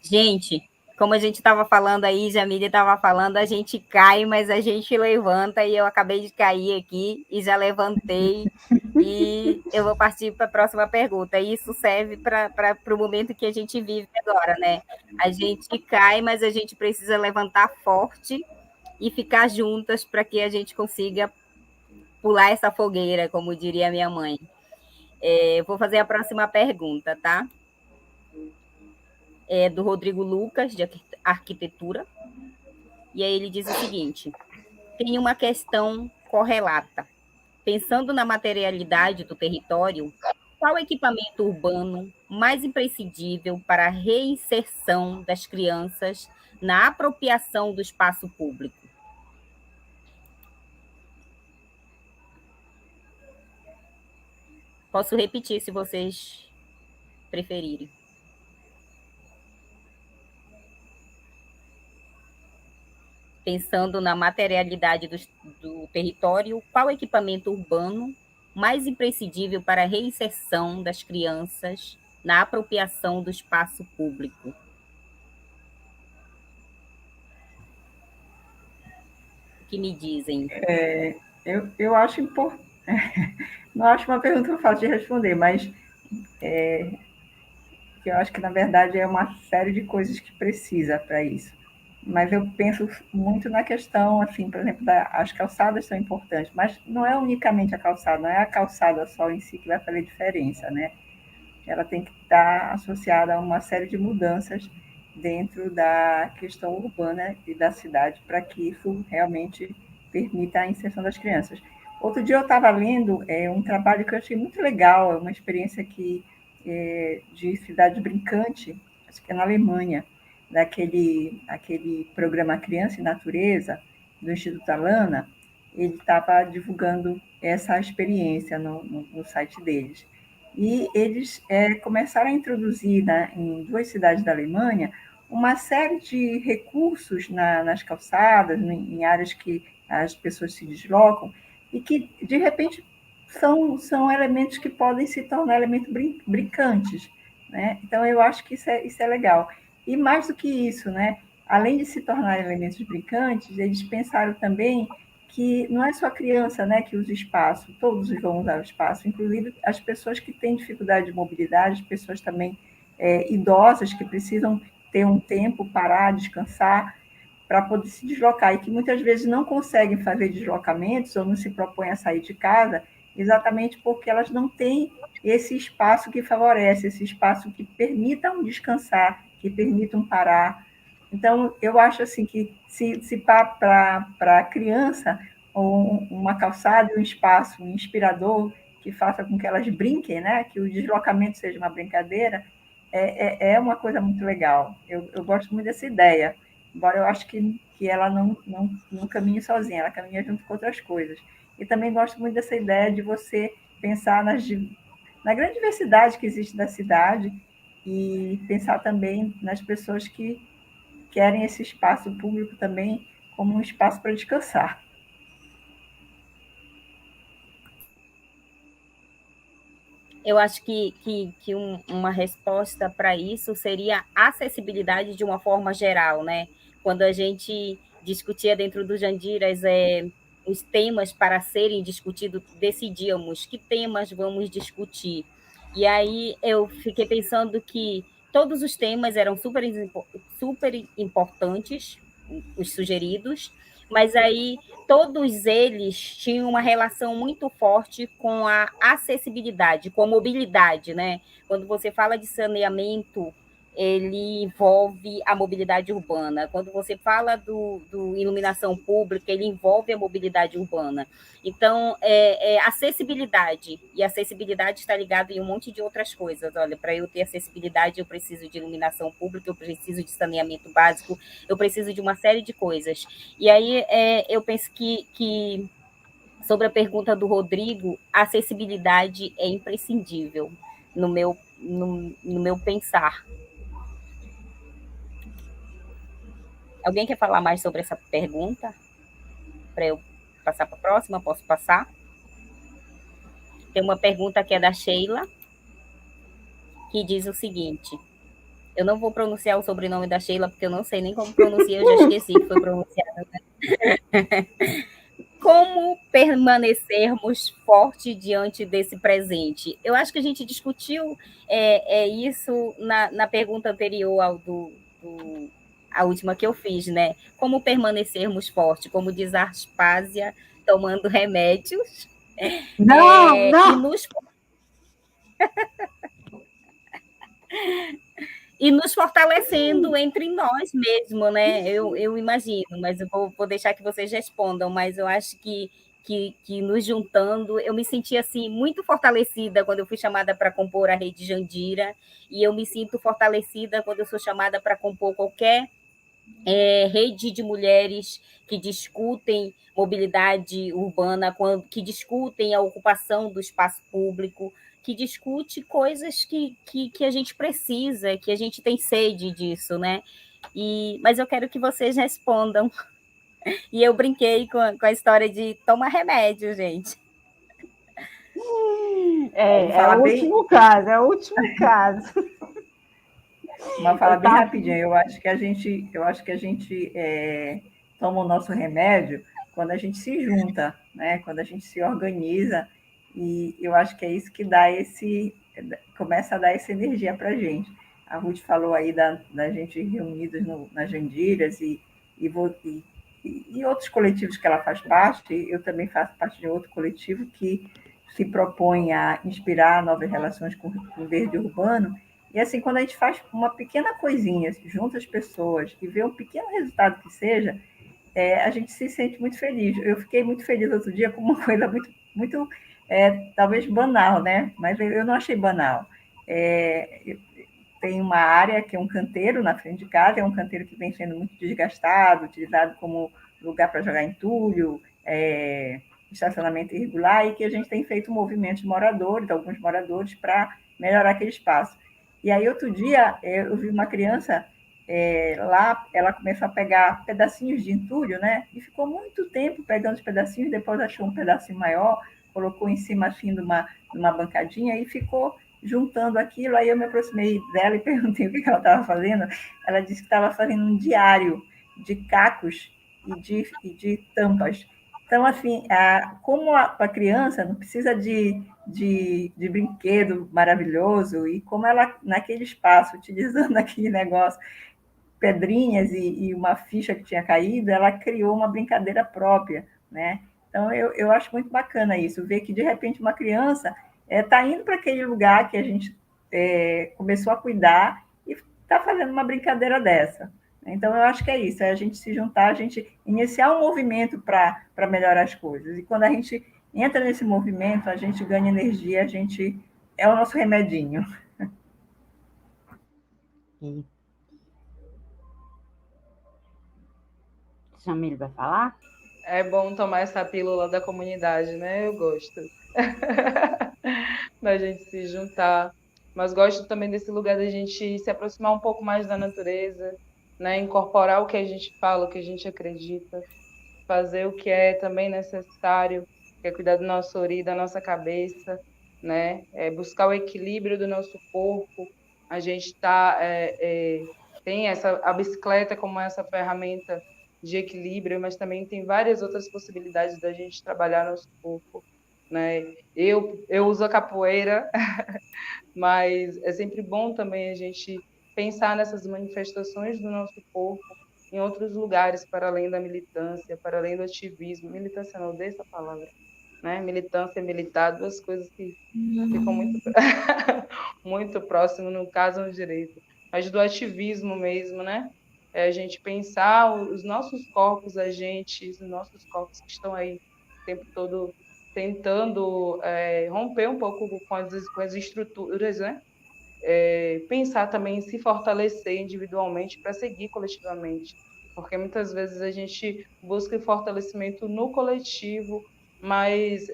Gente, como a gente estava falando aí, Jamile estava falando, a gente cai, mas a gente levanta, e eu acabei de cair aqui e já levantei, e eu vou partir para a próxima pergunta. Isso serve para o momento que a gente vive agora, né? A gente cai, mas a gente precisa levantar forte e ficar juntas para que a gente consiga pular essa fogueira, como diria minha mãe. Vou fazer a próxima pergunta, tá? Do Rodrigo Lucas, de arquitetura. E aí ele diz o seguinte: tem uma questão correlata. Pensando na materialidade do território, qual equipamento urbano mais imprescindível para a reinserção das crianças na apropriação do espaço público? Posso repetir se vocês preferirem. Pensando na materialidade do território, qual equipamento urbano mais imprescindível para a reinserção das crianças na apropriação do espaço público? O que me dizem? Eu acho importante. Não acho uma pergunta fácil de responder, mas eu acho que, na verdade, é uma série de coisas que precisa para isso. Mas eu penso muito na questão, assim, por exemplo, as calçadas são importantes, mas não é unicamente a calçada, não é a calçada só em si que vai fazer diferença, né? Ela tem que estar associada a uma série de mudanças dentro da questão urbana e da cidade para que isso realmente permita a inserção das crianças. Outro dia eu estava lendo um trabalho que eu achei muito legal, uma experiência de cidade brincante, acho que é na Alemanha, aquele programa Criança e Natureza, do Instituto Alana. Ele estava divulgando essa experiência no site deles. E eles começaram a introduzir, em 2 cidades da Alemanha, uma série de recursos nas calçadas, em áreas que as pessoas se deslocam, e que, de repente, são elementos que podem se tornar elementos brincantes, né? Então, eu acho que isso é legal. E mais do que isso, né? Além de se tornar elementos brincantes, eles pensaram também que não é só a criança, né, que usa o espaço, todos vão usar o espaço, inclusive as pessoas que têm dificuldade de mobilidade, as pessoas também idosas que precisam ter um tempo, parar, descansar, para poder se deslocar, e que muitas vezes não conseguem fazer deslocamentos ou não se propõem a sair de casa, exatamente porque elas não têm esse espaço que favorece, esse espaço que permita um descansar, que permita um parar. Então, eu acho assim que se para a criança uma calçada e um espaço, um inspirador que faça com que elas brinquem, né? Que o deslocamento seja uma brincadeira, é uma coisa muito legal. Eu gosto muito dessa ideia, embora eu acho que ela não caminhe sozinha, ela caminha junto com outras coisas. E também gosto muito dessa ideia de você pensar na grande diversidade que existe da cidade e pensar também nas pessoas que querem esse espaço público também como um espaço para descansar. Eu acho que uma resposta para isso seria a acessibilidade de uma forma geral, né? Quando a gente discutia dentro do Jandiras os temas para serem discutidos, decidíamos que temas vamos discutir. E aí eu fiquei pensando que todos os temas eram super importantes, os sugeridos, mas aí todos eles tinham uma relação muito forte com a acessibilidade, com a mobilidade, né? Quando você fala de saneamento, ele envolve a mobilidade urbana. Quando você fala do iluminação pública, ele envolve a mobilidade urbana. Então, acessibilidade, e acessibilidade está ligada em um monte de outras coisas. Olha, para eu ter acessibilidade, eu preciso de iluminação pública, eu preciso de saneamento básico, eu preciso de uma série de coisas. E aí eu penso que, sobre a pergunta do Rodrigo, a acessibilidade é imprescindível no meu pensar. Alguém quer falar mais sobre essa pergunta? Para eu passar para a próxima? Posso passar? Tem uma pergunta que é da Sheila, que diz o seguinte: eu não vou pronunciar o sobrenome da Sheila, porque eu não sei nem como pronuncia, eu já esqueci que foi pronunciado. Como permanecermos fortes diante desse presente? Eu acho que a gente discutiu isso na pergunta anterior a última que eu fiz, né? Como permanecermos fortes, como diz a Aspásia, tomando remédios. E nos fortalecendo entre nós mesmos, né? Eu imagino, mas eu vou deixar que vocês respondam, mas eu acho que nos juntando, eu me senti assim muito fortalecida quando eu fui chamada para compor a Rede Jandira, e eu me sinto fortalecida quando eu sou chamada para compor qualquer rede de mulheres que discutem mobilidade urbana, que discutem a ocupação do espaço público, que discute coisas que a gente precisa, que a gente tem sede disso, né? Mas eu quero que vocês respondam. E eu brinquei com a história de tomar remédio, gente. É o último caso, é o último caso. Mas fala bem rapidinho, eu acho que a gente toma o nosso remédio quando a gente se junta, né? Quando a gente se organiza, e eu acho que é isso que começa a dar essa energia para a gente. A Ruth falou aí da gente reunidos nas Jandiras e outros coletivos que ela faz parte. Eu também faço parte de outro coletivo que se propõe a inspirar novas relações com o verde urbano. E assim, quando a gente faz uma pequena coisinha, junta as pessoas e vê um pequeno resultado que seja, a gente se sente muito feliz. Eu fiquei muito feliz outro dia com uma coisa muito talvez banal, né? Mas eu não achei banal. Tem uma área que é um canteiro na frente de casa, é um canteiro que vem sendo muito desgastado, utilizado como lugar para jogar entulho, estacionamento irregular, e que a gente tem feito movimentos de moradores, alguns moradores, para melhorar aquele espaço. E aí, outro dia, eu vi uma criança lá, ela começou a pegar pedacinhos de entulho, né? E ficou muito tempo pegando os pedacinhos, depois achou um pedacinho maior, colocou em cima, assim, de uma bancadinha e ficou juntando aquilo. Aí eu me aproximei dela e perguntei o que ela estava fazendo. Ela disse que estava fazendo um diário de cacos e de tampas. Então, assim, como a criança não precisa de brinquedo maravilhoso, e como ela, naquele espaço, utilizando aquele negócio, pedrinhas e uma ficha que tinha caído, ela criou uma brincadeira própria, né? Então, eu acho muito bacana isso, ver que, de repente, uma criança está indo para aquele lugar que a gente começou a cuidar e está fazendo uma brincadeira dessa. Então, eu acho que é isso, é a gente se juntar, a gente iniciar um movimento para melhorar as coisas. E quando a gente entra nesse movimento, a gente ganha energia, a gente é o nosso remedinho. Jamile vai falar? É bom tomar essa pílula da comunidade, né? Eu gosto da gente se juntar, mas gosto também desse lugar da gente se aproximar um pouco mais da natureza, né? Incorporar o que a gente fala, o que a gente acredita, fazer o que é também necessário, que é cuidar do nosso ori, da nossa cabeça, né? Buscar o equilíbrio do nosso corpo. A gente tem a bicicleta como essa ferramenta de equilíbrio, mas também tem várias outras possibilidades da gente trabalhar nosso corpo, né? Eu uso a capoeira, mas é sempre bom também a gente pensar nessas manifestações do nosso corpo em outros lugares, para além da militância, para além do ativismo. Militância, não, odeio essa palavra, né? Militância e militar, duas coisas que ficam muito próximo, não casam direito. Mas do ativismo mesmo, né? A gente pensar os nossos corpos, os nossos corpos que estão aí o tempo todo tentando romper um pouco com as estruturas, né? Pensar também em se fortalecer individualmente para seguir coletivamente, porque muitas vezes a gente busca fortalecimento no coletivo, mas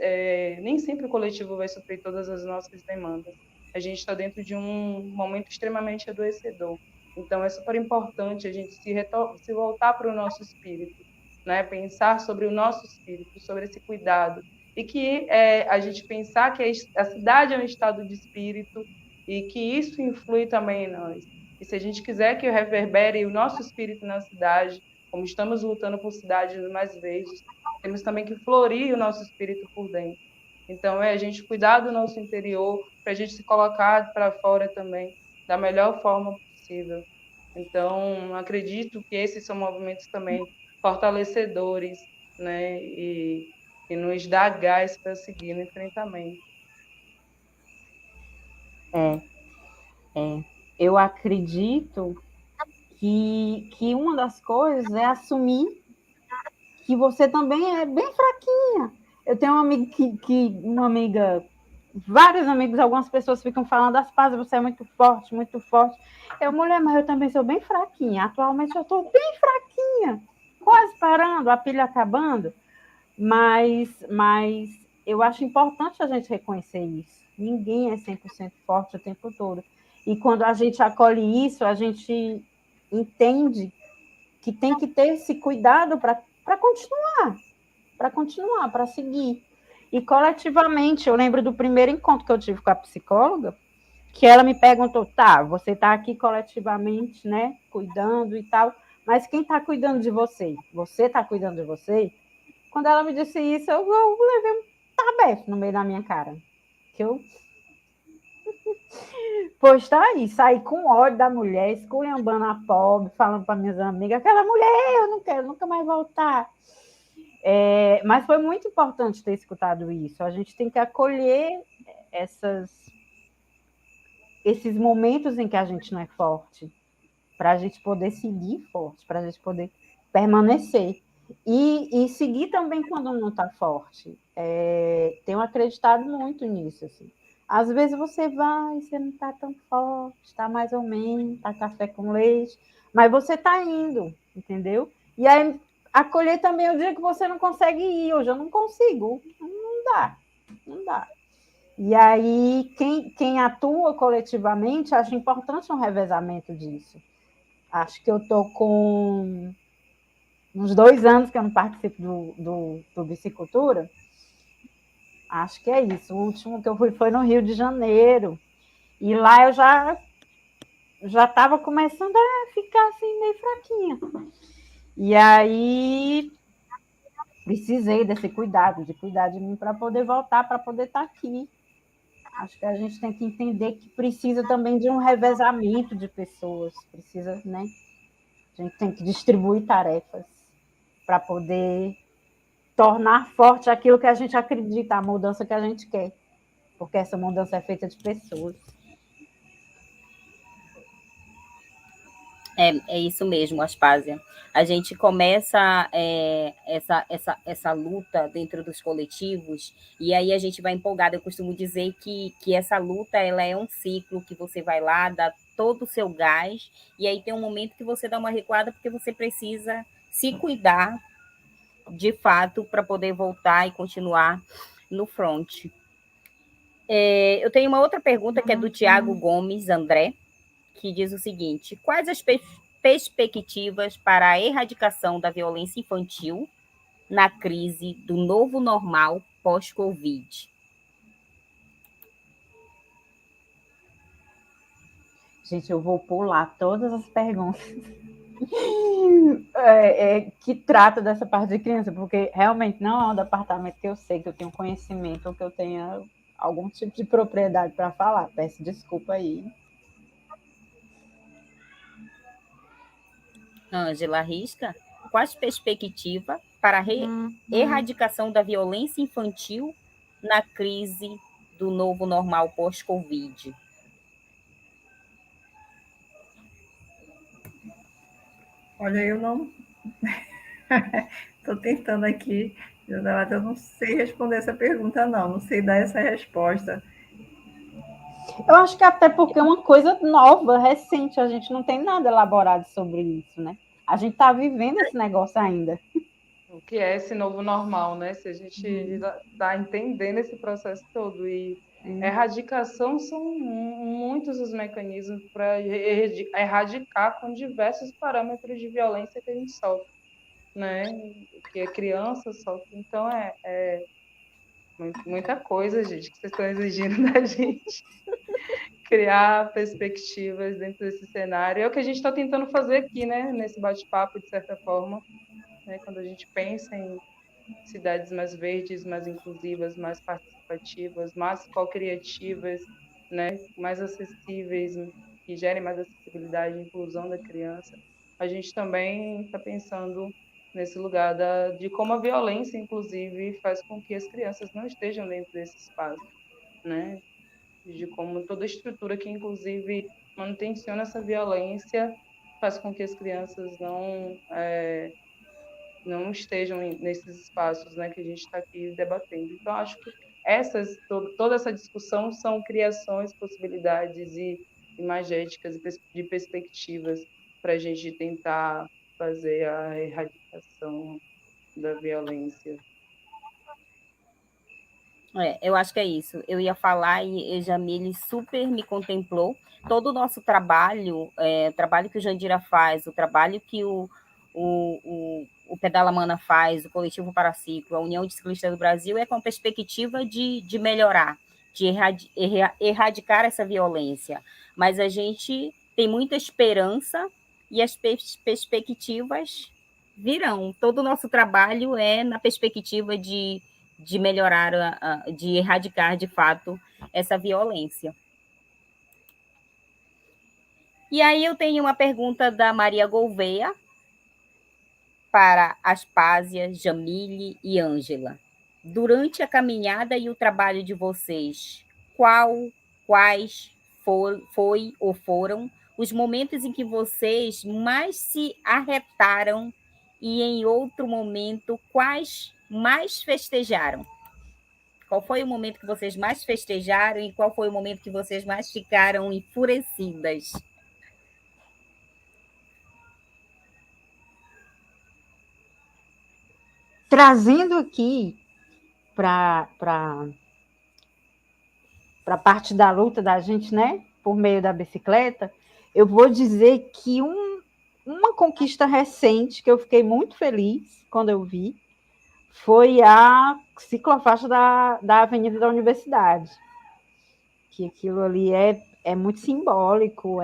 nem sempre o coletivo vai suprir todas as nossas demandas. A gente está dentro de um momento extremamente adoecedor, então é super importante a gente se voltar para o nosso espírito, né? Pensar sobre o nosso espírito, sobre esse cuidado, e que a gente pensar que a cidade é um estado de espírito, e que isso influi também em nós. E se a gente quiser que reverbere o nosso espírito na cidade, como estamos lutando por cidades mais verdes, temos também que florir o nosso espírito por dentro. Então, a gente cuidar do nosso interior, para a gente se colocar para fora também, da melhor forma possível. Então, acredito que esses são movimentos também fortalecedores, né? E nos dá gás para seguir no enfrentamento. Eu acredito que uma das coisas é assumir que você também é bem fraquinha. Eu tenho uma amiga, vários amigos, algumas pessoas ficam falando, Aspásia, você é muito forte, muito forte. Mulher, mas eu também sou bem fraquinha. Atualmente eu estou bem fraquinha, quase parando, a pilha acabando. Mas eu acho importante a gente reconhecer isso, Ninguém é 100% forte o tempo todo. E quando a gente acolhe isso, a gente entende que tem que ter esse cuidado para continuar, para seguir. E coletivamente, eu lembro do primeiro encontro que eu tive com a psicóloga, que ela me perguntou, tá, você está aqui coletivamente, né, cuidando e tal, mas quem está cuidando de você? Você está cuidando de você? Quando ela me disse isso, eu levei um tabefe no meio da minha cara. Que eu... Pois tá aí, saí com ódio da mulher, esculhambando a pobre, falando para minhas amigas, aquela mulher, eu não quero nunca mais voltar. Mas foi muito importante ter escutado isso. A gente tem que acolher esses momentos em que a gente não é forte, para a gente poder seguir forte, para a gente poder permanecer. E seguir também quando não está forte. Tenho acreditado muito nisso. Assim. Às vezes você vai, você não está tão forte, está mais ou menos, está café com leite, mas você está indo, entendeu? E aí acolher também o dia que você não consegue ir. Hoje eu não consigo, não dá. E aí, quem atua coletivamente, acho importante um revezamento disso. Acho que eu estou com uns 2 anos que eu não participo do Bicicultura. Acho que é isso. O último que eu fui foi no Rio de Janeiro. E lá eu já estava começando a ficar assim, meio fraquinha. E aí precisei desse cuidado, de cuidar de mim para poder voltar, para poder estar aqui. Acho que a gente tem que entender que precisa também de um revezamento de pessoas, precisa, né? A gente tem que distribuir tarefas para poder tornar forte aquilo que a gente acredita, a mudança que a gente quer, porque essa mudança é feita de pessoas. É isso mesmo, Aspásia. A gente começa essa luta dentro dos coletivos e aí a gente vai empolgada. Eu costumo dizer que essa luta ela é um ciclo que você vai lá, dá todo o seu gás e aí tem um momento que você dá uma recuada porque você precisa se cuidar de fato para poder voltar e continuar no front. Eu tenho uma outra pergunta que é do Tiago Gomes André, que diz o seguinte: quais as perspectivas para a erradicação da violência infantil na crise do novo normal pós-Covid? Gente, eu vou pular todas as perguntas que trata dessa parte de criança, porque realmente não é um departamento que eu sei, que eu tenho conhecimento, ou que eu tenha algum tipo de propriedade para falar. Peço desculpa aí. Ângela Risca, quais perspectivas para a erradicação da violência infantil na crise do novo normal pós-Covid? Olha, eu não. Estou tentando aqui, eu não sei responder essa pergunta, não sei dar essa resposta. Eu acho que até porque é uma coisa nova, recente, a gente não tem nada elaborado sobre isso, né? A gente está vivendo esse negócio ainda. O que é esse novo normal, né? Se a gente está entendendo esse processo todo. E erradicação são muitos os mecanismos para erradicar com diversos parâmetros de violência que a gente sofre, né? Que a criança sofre. Então, muita coisa, gente, que vocês estão exigindo da gente. Criar perspectivas dentro desse cenário. É o que a gente está tentando fazer aqui, né? Nesse bate-papo, de certa forma. Né? Quando a gente pensa em cidades mais verdes, mais inclusivas, mais participativas, mais co-criativas, né? Mais acessíveis, que gerem mais acessibilidade e inclusão da criança. A gente também está pensando nesse lugar de como a violência, inclusive, faz com que as crianças não estejam dentro desse espaço, né? De como toda a estrutura que, inclusive, manutenciona essa violência faz com que as crianças não estejam nesses espaços, né, que a gente está aqui debatendo. Então, acho que toda essa discussão são criações, possibilidades e imagéticas de perspectivas para a gente tentar fazer a erradicação da violência. Eu acho que é isso. Eu ia falar e Jamile super me contemplou. Todo o nosso trabalho, o trabalho que o Jandira faz, o trabalho que o Pedala Mana faz, o Coletivo Paraciclo, a União de Ciclistas do Brasil, é com perspectiva de melhorar, de erradicar essa violência. Mas a gente tem muita esperança e as perspectivas virão. Todo o nosso trabalho é na perspectiva de melhorar, de erradicar de fato essa violência. E aí eu tenho uma pergunta da Maria Gouveia para Aspásia, Jamile e Ângela. Durante a caminhada e o trabalho de vocês, quais foi ou foram os momentos em que vocês mais se arretaram e em outro momento quais mais festejaram? Qual foi o momento que vocês mais festejaram e qual foi o momento que vocês mais ficaram enfurecidas? Trazendo aqui para a parte da luta da gente, né, por meio da bicicleta, eu vou dizer que uma conquista recente que eu fiquei muito feliz quando eu vi foi a ciclofaixa da Avenida da Universidade, que aquilo ali é muito simbólico,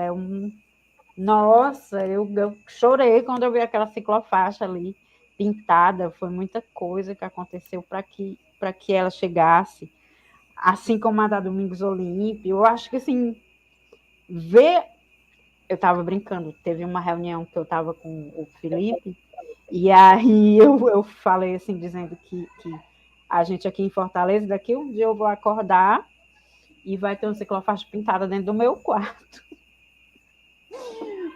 Nossa, eu chorei quando eu vi aquela ciclofaixa ali pintada, foi muita coisa que aconteceu para que ela chegasse, assim como a da Domingos Olímpio. Eu acho que, assim, eu estava brincando, teve uma reunião que eu estava com o Felipe, e aí eu falei assim, dizendo que a gente aqui em Fortaleza, daqui um dia eu vou acordar e vai ter uma ciclofaixa pintada dentro do meu quarto.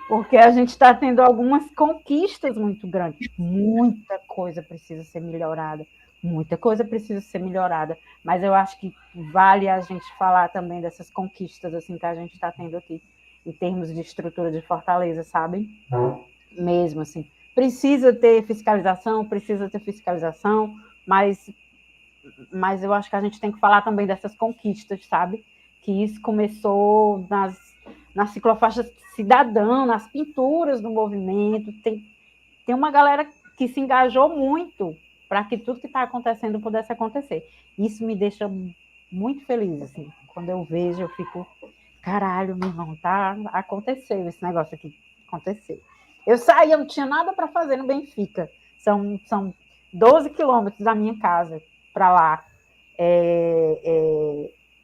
Porque a gente está tendo algumas conquistas muito grandes. Muita coisa precisa ser melhorada. Muita coisa precisa ser melhorada. Mas eu acho que vale a gente falar também dessas conquistas assim, que a gente está tendo aqui, em termos de estrutura de Fortaleza, sabe? Mesmo assim. Precisa ter fiscalização, mas eu acho que a gente tem que falar também dessas conquistas, sabe? Que isso começou nas ciclofaixas cidadã, nas pinturas do movimento. Tem uma galera que se engajou muito para que tudo que está acontecendo pudesse acontecer. Isso me deixa muito feliz, assim. Quando eu vejo, eu fico, caralho, meu irmão, aconteceu esse negócio aqui, aconteceu. Eu saí, eu não tinha nada para fazer no Benfica. São 12 quilômetros da minha casa para lá.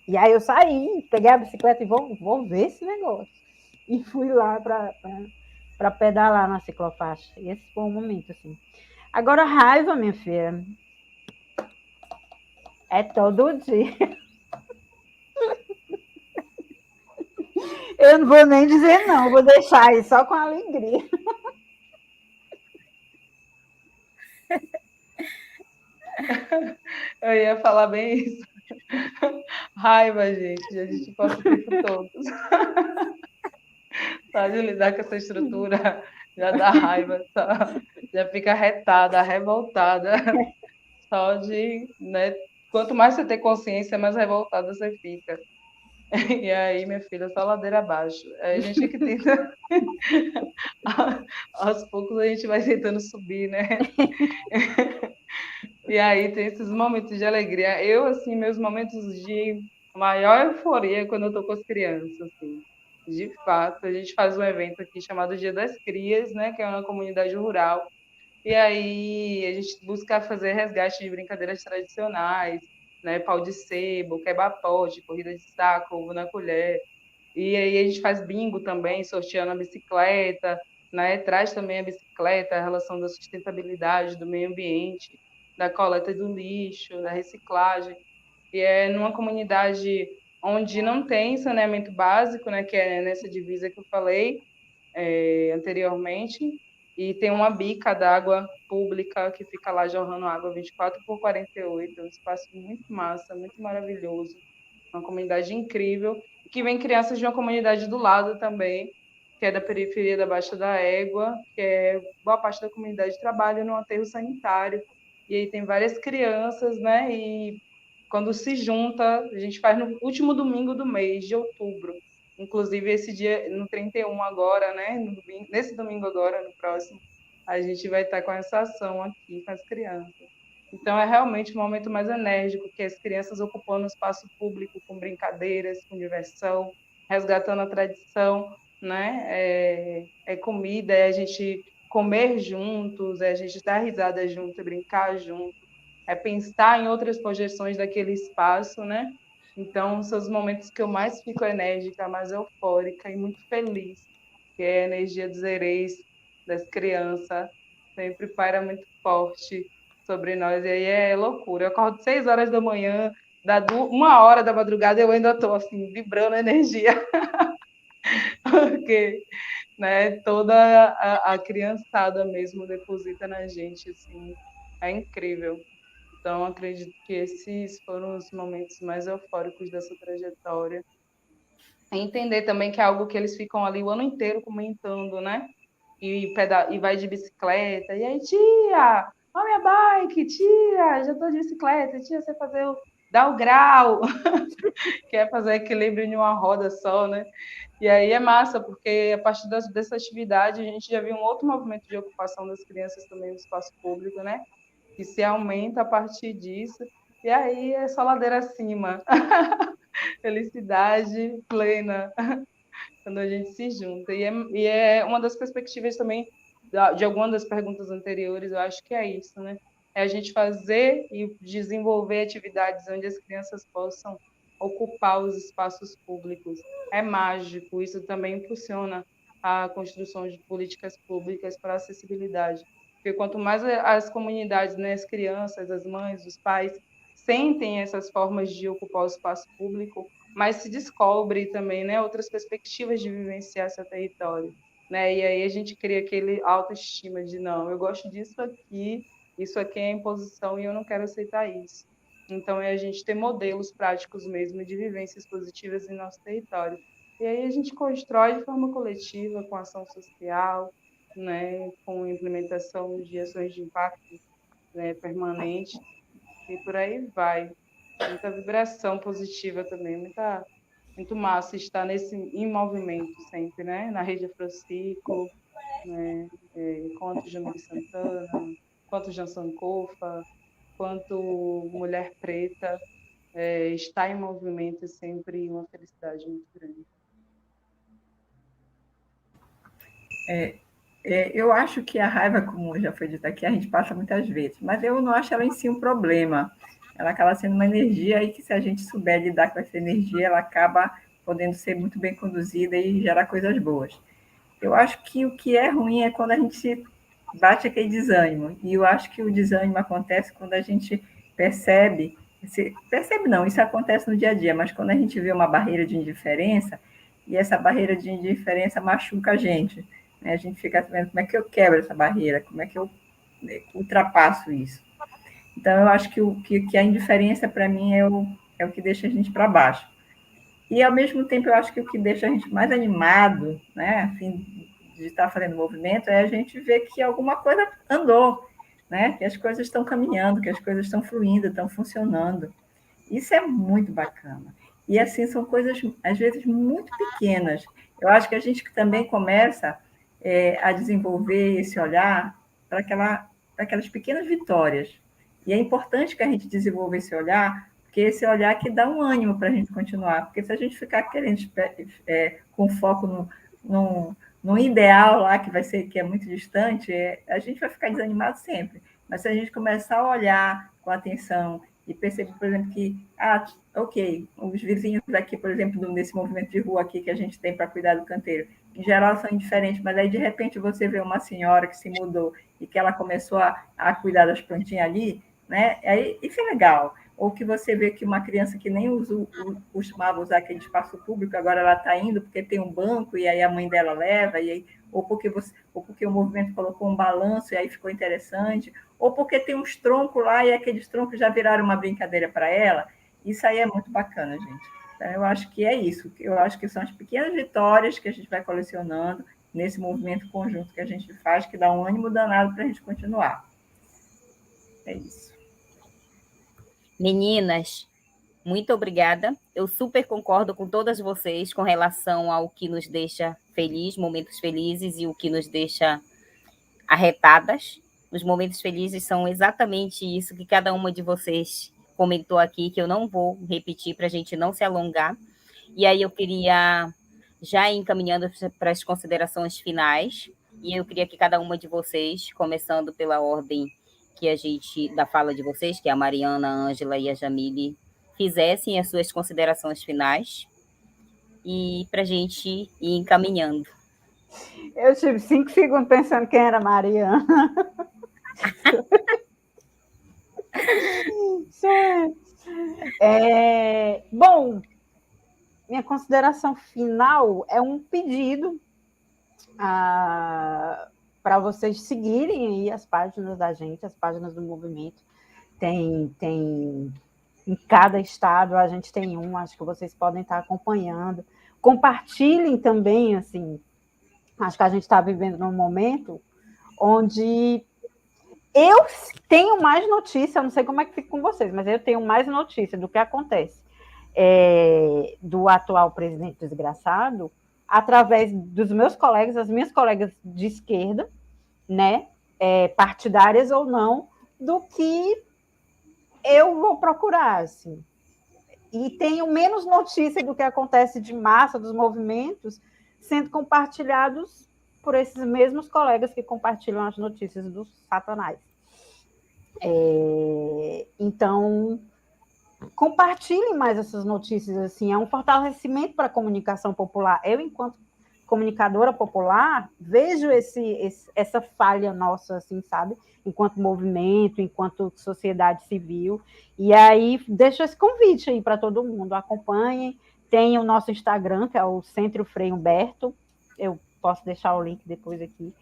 E aí eu saí, peguei a bicicleta e vou ver esse negócio. E fui lá para pedalar na ciclofaixa. E esse foi um momento, assim. Agora, raiva, minha filha, é todo dia. Eu não vou nem dizer não, vou deixar aí só com alegria. Eu ia falar bem isso. Raiva, gente, a gente passa o tempo todo. Só de lidar com essa estrutura já dá raiva, já fica retada, revoltada. Só de, né? Quanto mais você ter consciência, mais revoltada você fica. E aí, minha filha, só ladeira abaixo. A gente que tenta. Aos poucos a gente vai tentando subir, né? E aí tem esses momentos de alegria. Eu, assim, meus momentos de maior euforia é quando eu estou com as crianças, assim. De fato, a gente faz um evento aqui chamado Dia das Crias, né? Que é uma comunidade rural. E aí a gente busca fazer resgate de brincadeiras tradicionais, né? Pau de sebo, quebra-pote, corrida de saco, ovo na colher. E aí a gente faz bingo também, sorteando a bicicleta, né? Traz também a bicicleta, a relação da sustentabilidade, do meio ambiente, da coleta do lixo, da reciclagem. E é numa comunidade onde não tem saneamento básico, né? Que é nessa divisa que eu falei anteriormente, e tem uma bica d'água pública que fica lá jorrando água 24/48, é um espaço muito massa, muito maravilhoso, uma comunidade incrível, que vem crianças de uma comunidade do lado também, que é da periferia da Baixa da Égua, que é boa parte da comunidade trabalha no aterro sanitário, e aí tem várias crianças, né, e quando se junta, a gente faz no último domingo do mês de outubro. Inclusive, esse dia, no 31 agora, né? Nesse domingo agora, no próximo, a gente vai estar com essa ação aqui com as crianças. Então, é realmente um momento mais enérgico, que as crianças ocupando o espaço público com brincadeiras, com diversão, resgatando a tradição, né? É comida, é a gente comer juntos, é a gente dar risada junto, é brincar junto, é pensar em outras projeções daquele espaço, né? Então, são os momentos que eu mais fico enérgica, mais eufórica e muito feliz, que é a energia dos hereis, das crianças, sempre paira muito forte sobre nós, e aí é loucura. Eu acordo 6 horas da manhã, dá 1 hora da madrugada, eu ainda estou assim, vibrando energia, porque né, toda a criançada mesmo deposita na gente, assim, é incrível. Então, acredito que esses foram os momentos mais eufóricos dessa trajetória. E entender também que é algo que eles ficam ali o ano inteiro comentando, né? E vai de bicicleta. E aí, tia, ó minha bike, tia, já estou de bicicleta. Tia, você dá o grau. Quer fazer equilíbrio em uma roda só, né? E aí é massa, porque a partir dessa atividade a gente já viu um outro movimento de ocupação das crianças também no espaço público, né? Que se aumenta a partir disso, e aí é só ladeira acima. Felicidade plena quando a gente se junta. E é uma das perspectivas também de algumas das perguntas anteriores, eu acho que é isso, né? É a gente fazer e desenvolver atividades onde as crianças possam ocupar os espaços públicos. É mágico, isso também impulsiona a construção de políticas públicas para a acessibilidade. Porque quanto mais as comunidades, né, as crianças, as mães, os pais, sentem essas formas de ocupar o espaço público, mas se descobre também, né, outras perspectivas de vivenciar seu território, né? E aí a gente cria aquele autoestima de não, eu gosto disso aqui, isso aqui é imposição e eu não quero aceitar isso. Então é a gente ter modelos práticos mesmo de vivências positivas em nosso território. E aí a gente constrói de forma coletiva, com ação social, né, com implementação de ações de impacto, né, permanente, e por aí vai. Muita vibração positiva também, muito massa estar em movimento sempre, né? Na rede Afrociclo, né? Enquanto Jamile Santana, enquanto Jan Sankofa, enquanto Mulher Preta, estar em movimento é sempre uma felicidade muito grande. Eu acho que a raiva, como já foi dito aqui, a gente passa muitas vezes, mas eu não acho ela em si um problema. Ela acaba sendo uma energia e que, se a gente souber lidar com essa energia, ela acaba podendo ser muito bem conduzida e gerar coisas boas. Eu acho que o que é ruim é quando a gente bate aquele desânimo, e eu acho que o desânimo acontece quando a gente percebe não, isso acontece no dia a dia, mas quando a gente vê uma barreira de indiferença, e essa barreira de indiferença machuca a gente, né? A gente fica vendo como é que eu quebro essa barreira, como é que eu ultrapasso isso. Então, eu acho que a indiferença, para mim, é o que deixa a gente para baixo. E, ao mesmo tempo, eu acho que o que deixa a gente mais animado, né, assim, de estar fazendo movimento, é a gente ver que alguma coisa andou, né, que as coisas estão caminhando, que as coisas estão fluindo, estão funcionando. Isso é muito bacana. E, assim, são coisas, às vezes, muito pequenas. Eu acho que a gente também começa a desenvolver esse olhar para aquelas pequenas vitórias. E é importante que a gente desenvolva esse olhar, porque esse olhar que dá um ânimo para a gente continuar. Porque se a gente ficar querendo com foco no ideal lá, que é muito distante, a gente vai ficar desanimado sempre. Mas se a gente começar a olhar com atenção e perceber, por exemplo, que, ok, os vizinhos aqui, por exemplo, nesse movimento de rua aqui que a gente tem para cuidar do canteiro, em geral são indiferentes, mas aí de repente você vê uma senhora que se mudou e que ela começou a cuidar das plantinhas ali, né? Aí, isso é legal. Ou que você vê que uma criança que nem costumava usar aquele espaço público, agora ela está indo porque tem um banco e aí a mãe dela leva, e aí, ou porque o movimento colocou um balanço e aí ficou interessante, ou porque tem uns troncos lá e aqueles troncos já viraram uma brincadeira para ela. Isso aí é muito bacana, gente. Então, eu acho que é isso. Eu acho que são as pequenas vitórias que a gente vai colecionando nesse movimento conjunto que a gente faz, que dá um ânimo danado para a gente continuar. É isso. Meninas, Muito obrigada. Eu super concordo com todas vocês com relação ao que nos deixa feliz, momentos felizes, e o que nos deixa arretadas. Os momentos felizes são exatamente isso que cada uma de vocês comentou aqui, que eu não vou repetir para a gente não se alongar. E aí eu queria já ir encaminhando para as considerações finais, e eu queria que cada uma de vocês, começando pela ordem que a gente, da fala de vocês, que é a Mariana, a Ângela e a Jamile, fizessem as suas considerações finais, e para a gente ir encaminhando. Eu tive 5 segundos pensando quem era Mariana. Bom, minha consideração final é um pedido para vocês seguirem aí as páginas da gente, as páginas do movimento. Tem em cada estado, a gente tem acho que vocês podem estar acompanhando. Compartilhem também, assim, acho que a gente está vivendo num momento onde eu tenho mais notícia, eu não sei como é que fica com vocês, mas eu tenho mais notícia do que acontece do atual presidente desgraçado, através dos meus colegas, as minhas colegas de esquerda, né, partidárias ou não, do que eu vou procurar, assim. E tenho menos notícia do que acontece de massa, dos movimentos, sendo compartilhados por esses mesmos colegas que compartilham as notícias dos satanás. Então, compartilhem mais essas notícias, assim, é um fortalecimento para a comunicação popular. Eu, enquanto comunicadora popular, vejo essa falha nossa, assim, sabe? Enquanto movimento, enquanto sociedade civil. E aí, deixo esse convite aí para todo mundo, acompanhem. Tem o nosso Instagram, que é o Centro Frei Humberto, eu posso deixar o link depois aqui.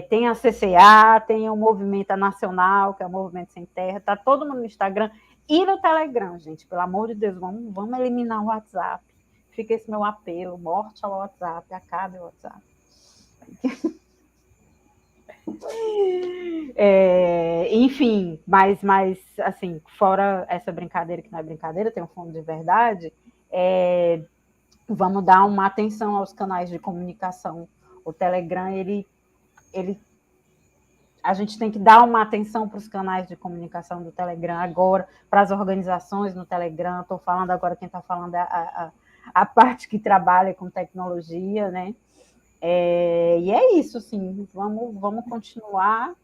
Tem a CCA, tem o Movimento Nacional, que é o Movimento Sem Terra, está todo mundo no Instagram e no Telegram, gente, pelo amor de Deus, vamos eliminar o WhatsApp. Fica esse meu apelo, morte ao WhatsApp, acabe o WhatsApp. Enfim, mas assim, fora essa brincadeira que não é brincadeira, tem um fundo de verdade, vamos dar uma atenção aos canais de comunicação. O Telegram, a gente tem que dar uma atenção para os canais de comunicação do Telegram agora, para as organizações no Telegram. Estou falando agora, quem está falando é a parte que trabalha com tecnologia, né? E é isso, sim. Vamos continuar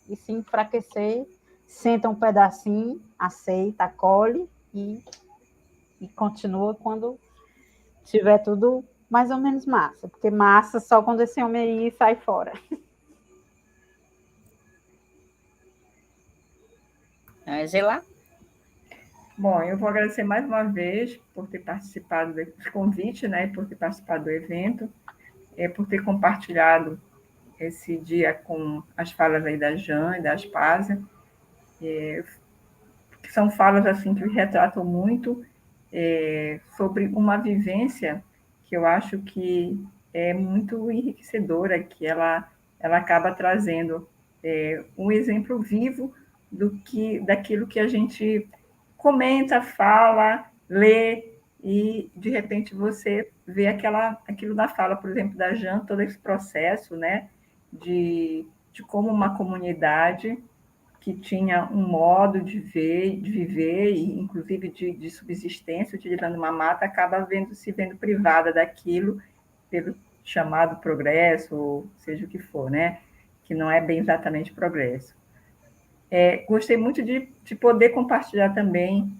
e se enfraquecer, senta um pedacinho, aceita, acolhe e continua quando tiver tudo mais ou menos massa, porque massa só quando esse homem aí sai fora. Ângela? Bom, eu vou agradecer mais uma vez por ter participado do convite, né, por ter participado do evento, por ter compartilhado esse dia com as falas aí da Jan e da Aspásia, que são falas assim que retratam muito sobre uma vivência que eu acho que é muito enriquecedora, que ela acaba trazendo um exemplo vivo daquilo que a gente comenta, fala, lê, e de repente você vê aquilo na fala, por exemplo, da Jan, todo esse processo, né, de como uma comunidade que tinha um modo de viver e inclusive de subsistência, utilizando uma mata, acaba se vendo privada daquilo pelo chamado progresso, ou seja o que for, né, que não é bem exatamente progresso. Gostei muito de poder compartilhar também,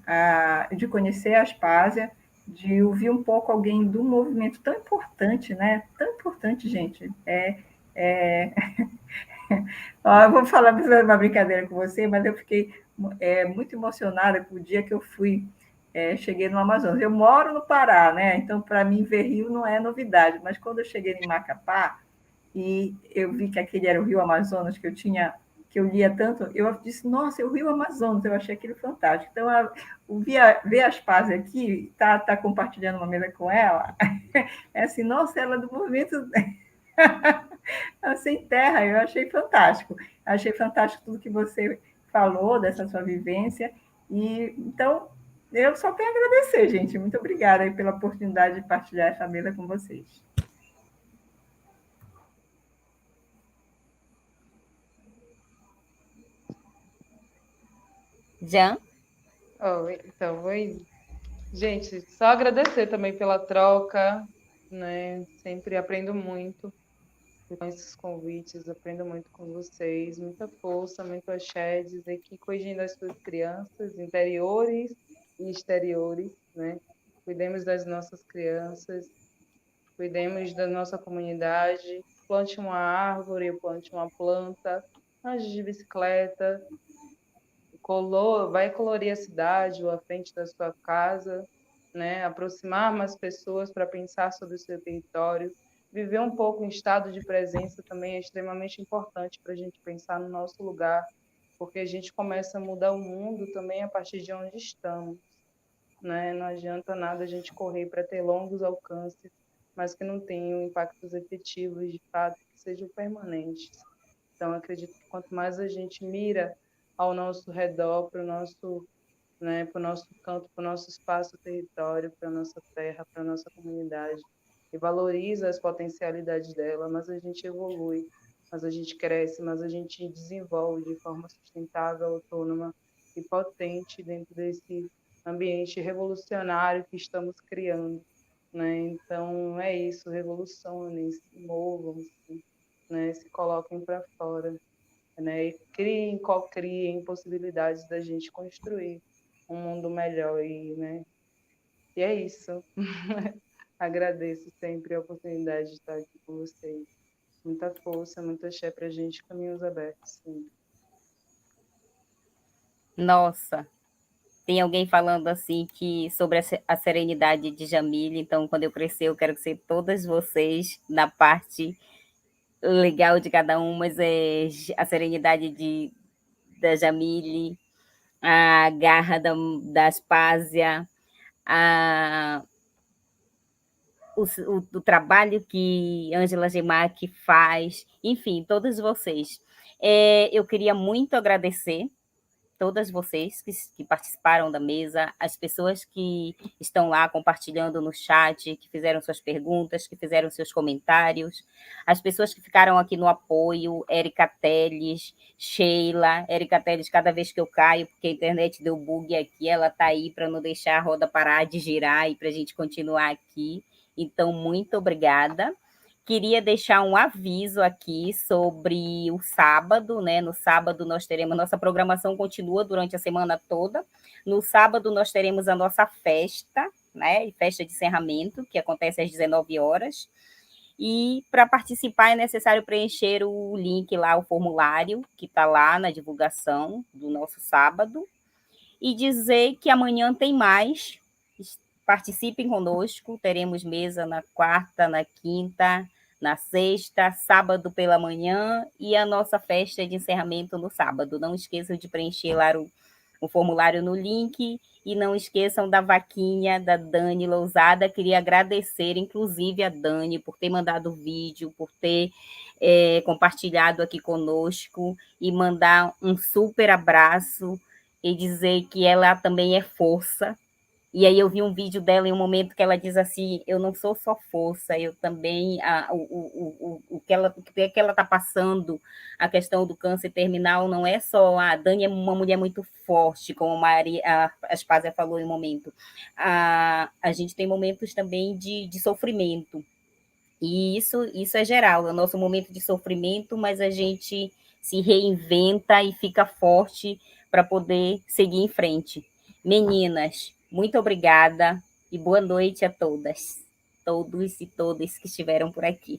de conhecer a Aspásia, de ouvir um pouco alguém do movimento tão importante, né? Tão importante, gente. Eu vou falar uma brincadeira com você, mas eu fiquei muito emocionada com o dia que eu cheguei no Amazonas. Eu moro no Pará, né? Então, para mim, ver rio não é novidade, mas quando eu cheguei em Macapá e eu vi que aquele era o Rio Amazonas que eu lia tanto, eu disse, nossa, é o Rio Amazonas, eu achei aquilo fantástico. Então, ver a Aspásia aqui, tá compartilhando uma mesa com ela, é assim, nossa, ela é do movimento Sem Terra, eu achei fantástico. Achei fantástico tudo que você falou dessa sua vivência. E então, Eu só tenho a agradecer, gente. Muito obrigada aí pela oportunidade de partilhar essa mesa com vocês. Jean? Então, oi. Gente, só agradecer também pela troca, né? Sempre aprendo muito com esses convites, aprendo muito com vocês. Muita força, muito axé, dizer que cuidem das suas crianças, interiores e exteriores, né? Cuidemos das nossas crianças, cuidemos da nossa comunidade, plante uma árvore, plante uma planta, ande de bicicleta, vai colorir a cidade ou a frente da sua casa, né? Aproximar mais pessoas para pensar sobre o seu território. Viver um pouco em estado de presença também é extremamente importante para a gente pensar no nosso lugar, porque a gente começa a mudar o mundo também a partir de onde estamos, né? Não adianta nada a gente correr para ter longos alcances, mas que não tenham impactos efetivos, de fato, que sejam permanentes. Então, acredito que quanto mais a gente mira ao nosso redor, para o nosso, né, para o nosso canto, para o nosso espaço, território, para a nossa terra, para a nossa comunidade, e valoriza as potencialidades dela, mas a gente evolui, mas a gente cresce, mas a gente desenvolve de forma sustentável, autônoma e potente dentro desse ambiente revolucionário que estamos criando, né? Então, é isso, revolucionem-se, movam-se, né? Se coloquem para fora, né? E criem, co-criem possibilidades da gente construir um mundo melhor né? E é isso. Agradeço sempre a oportunidade de estar aqui com vocês. Muita força, muita axé para a gente, caminhos abertos, sim. Nossa, tem alguém falando assim que sobre a serenidade de Jamile, então quando eu crescer eu quero ser todas vocês na parte legal de cada um, mas é a serenidade da Jamile, a garra da Aspásia, o trabalho que Ângela Gemac faz, enfim, todos vocês. Eu queria muito agradecer todas vocês que participaram da mesa, as pessoas que estão lá compartilhando no chat, que fizeram suas perguntas, que fizeram seus comentários, as pessoas que ficaram aqui no apoio, Érica Teles, Sheila, Érica Teles, cada vez que eu caio, porque a internet deu bug aqui, ela está aí para não deixar a roda parar de girar e para a gente continuar aqui. Então, muito obrigada. Queria deixar um aviso aqui sobre o sábado, né? No sábado nós teremos, nossa programação continua durante a semana toda. No sábado nós teremos a nossa festa, né? Festa de encerramento, que acontece às 19 horas. E para participar é necessário preencher o link lá, o formulário, que está lá na divulgação do nosso sábado. E dizer que amanhã tem mais. Participem conosco, teremos mesa na quarta, na quinta, na sexta, sábado pela manhã e a nossa festa de encerramento no sábado. Não esqueçam de preencher lá o formulário no link e não esqueçam da vaquinha da Dani Lousada. Queria agradecer, inclusive, a Dani por ter mandado o vídeo, por ter compartilhado aqui conosco e mandar um super abraço e dizer que ela também é força. E aí eu vi um vídeo dela em um momento que ela diz assim, eu não sou só força, eu também, o que ela está passando, a questão do câncer terminal, não é só, a Dani é uma mulher muito forte, como a Aspásia falou em um momento, a gente tem momentos também de sofrimento, e isso é geral, é o nosso momento de sofrimento, mas a gente se reinventa e fica forte para poder seguir em frente. Meninas, muito obrigada e boa noite a todas, todos e todas que estiveram por aqui.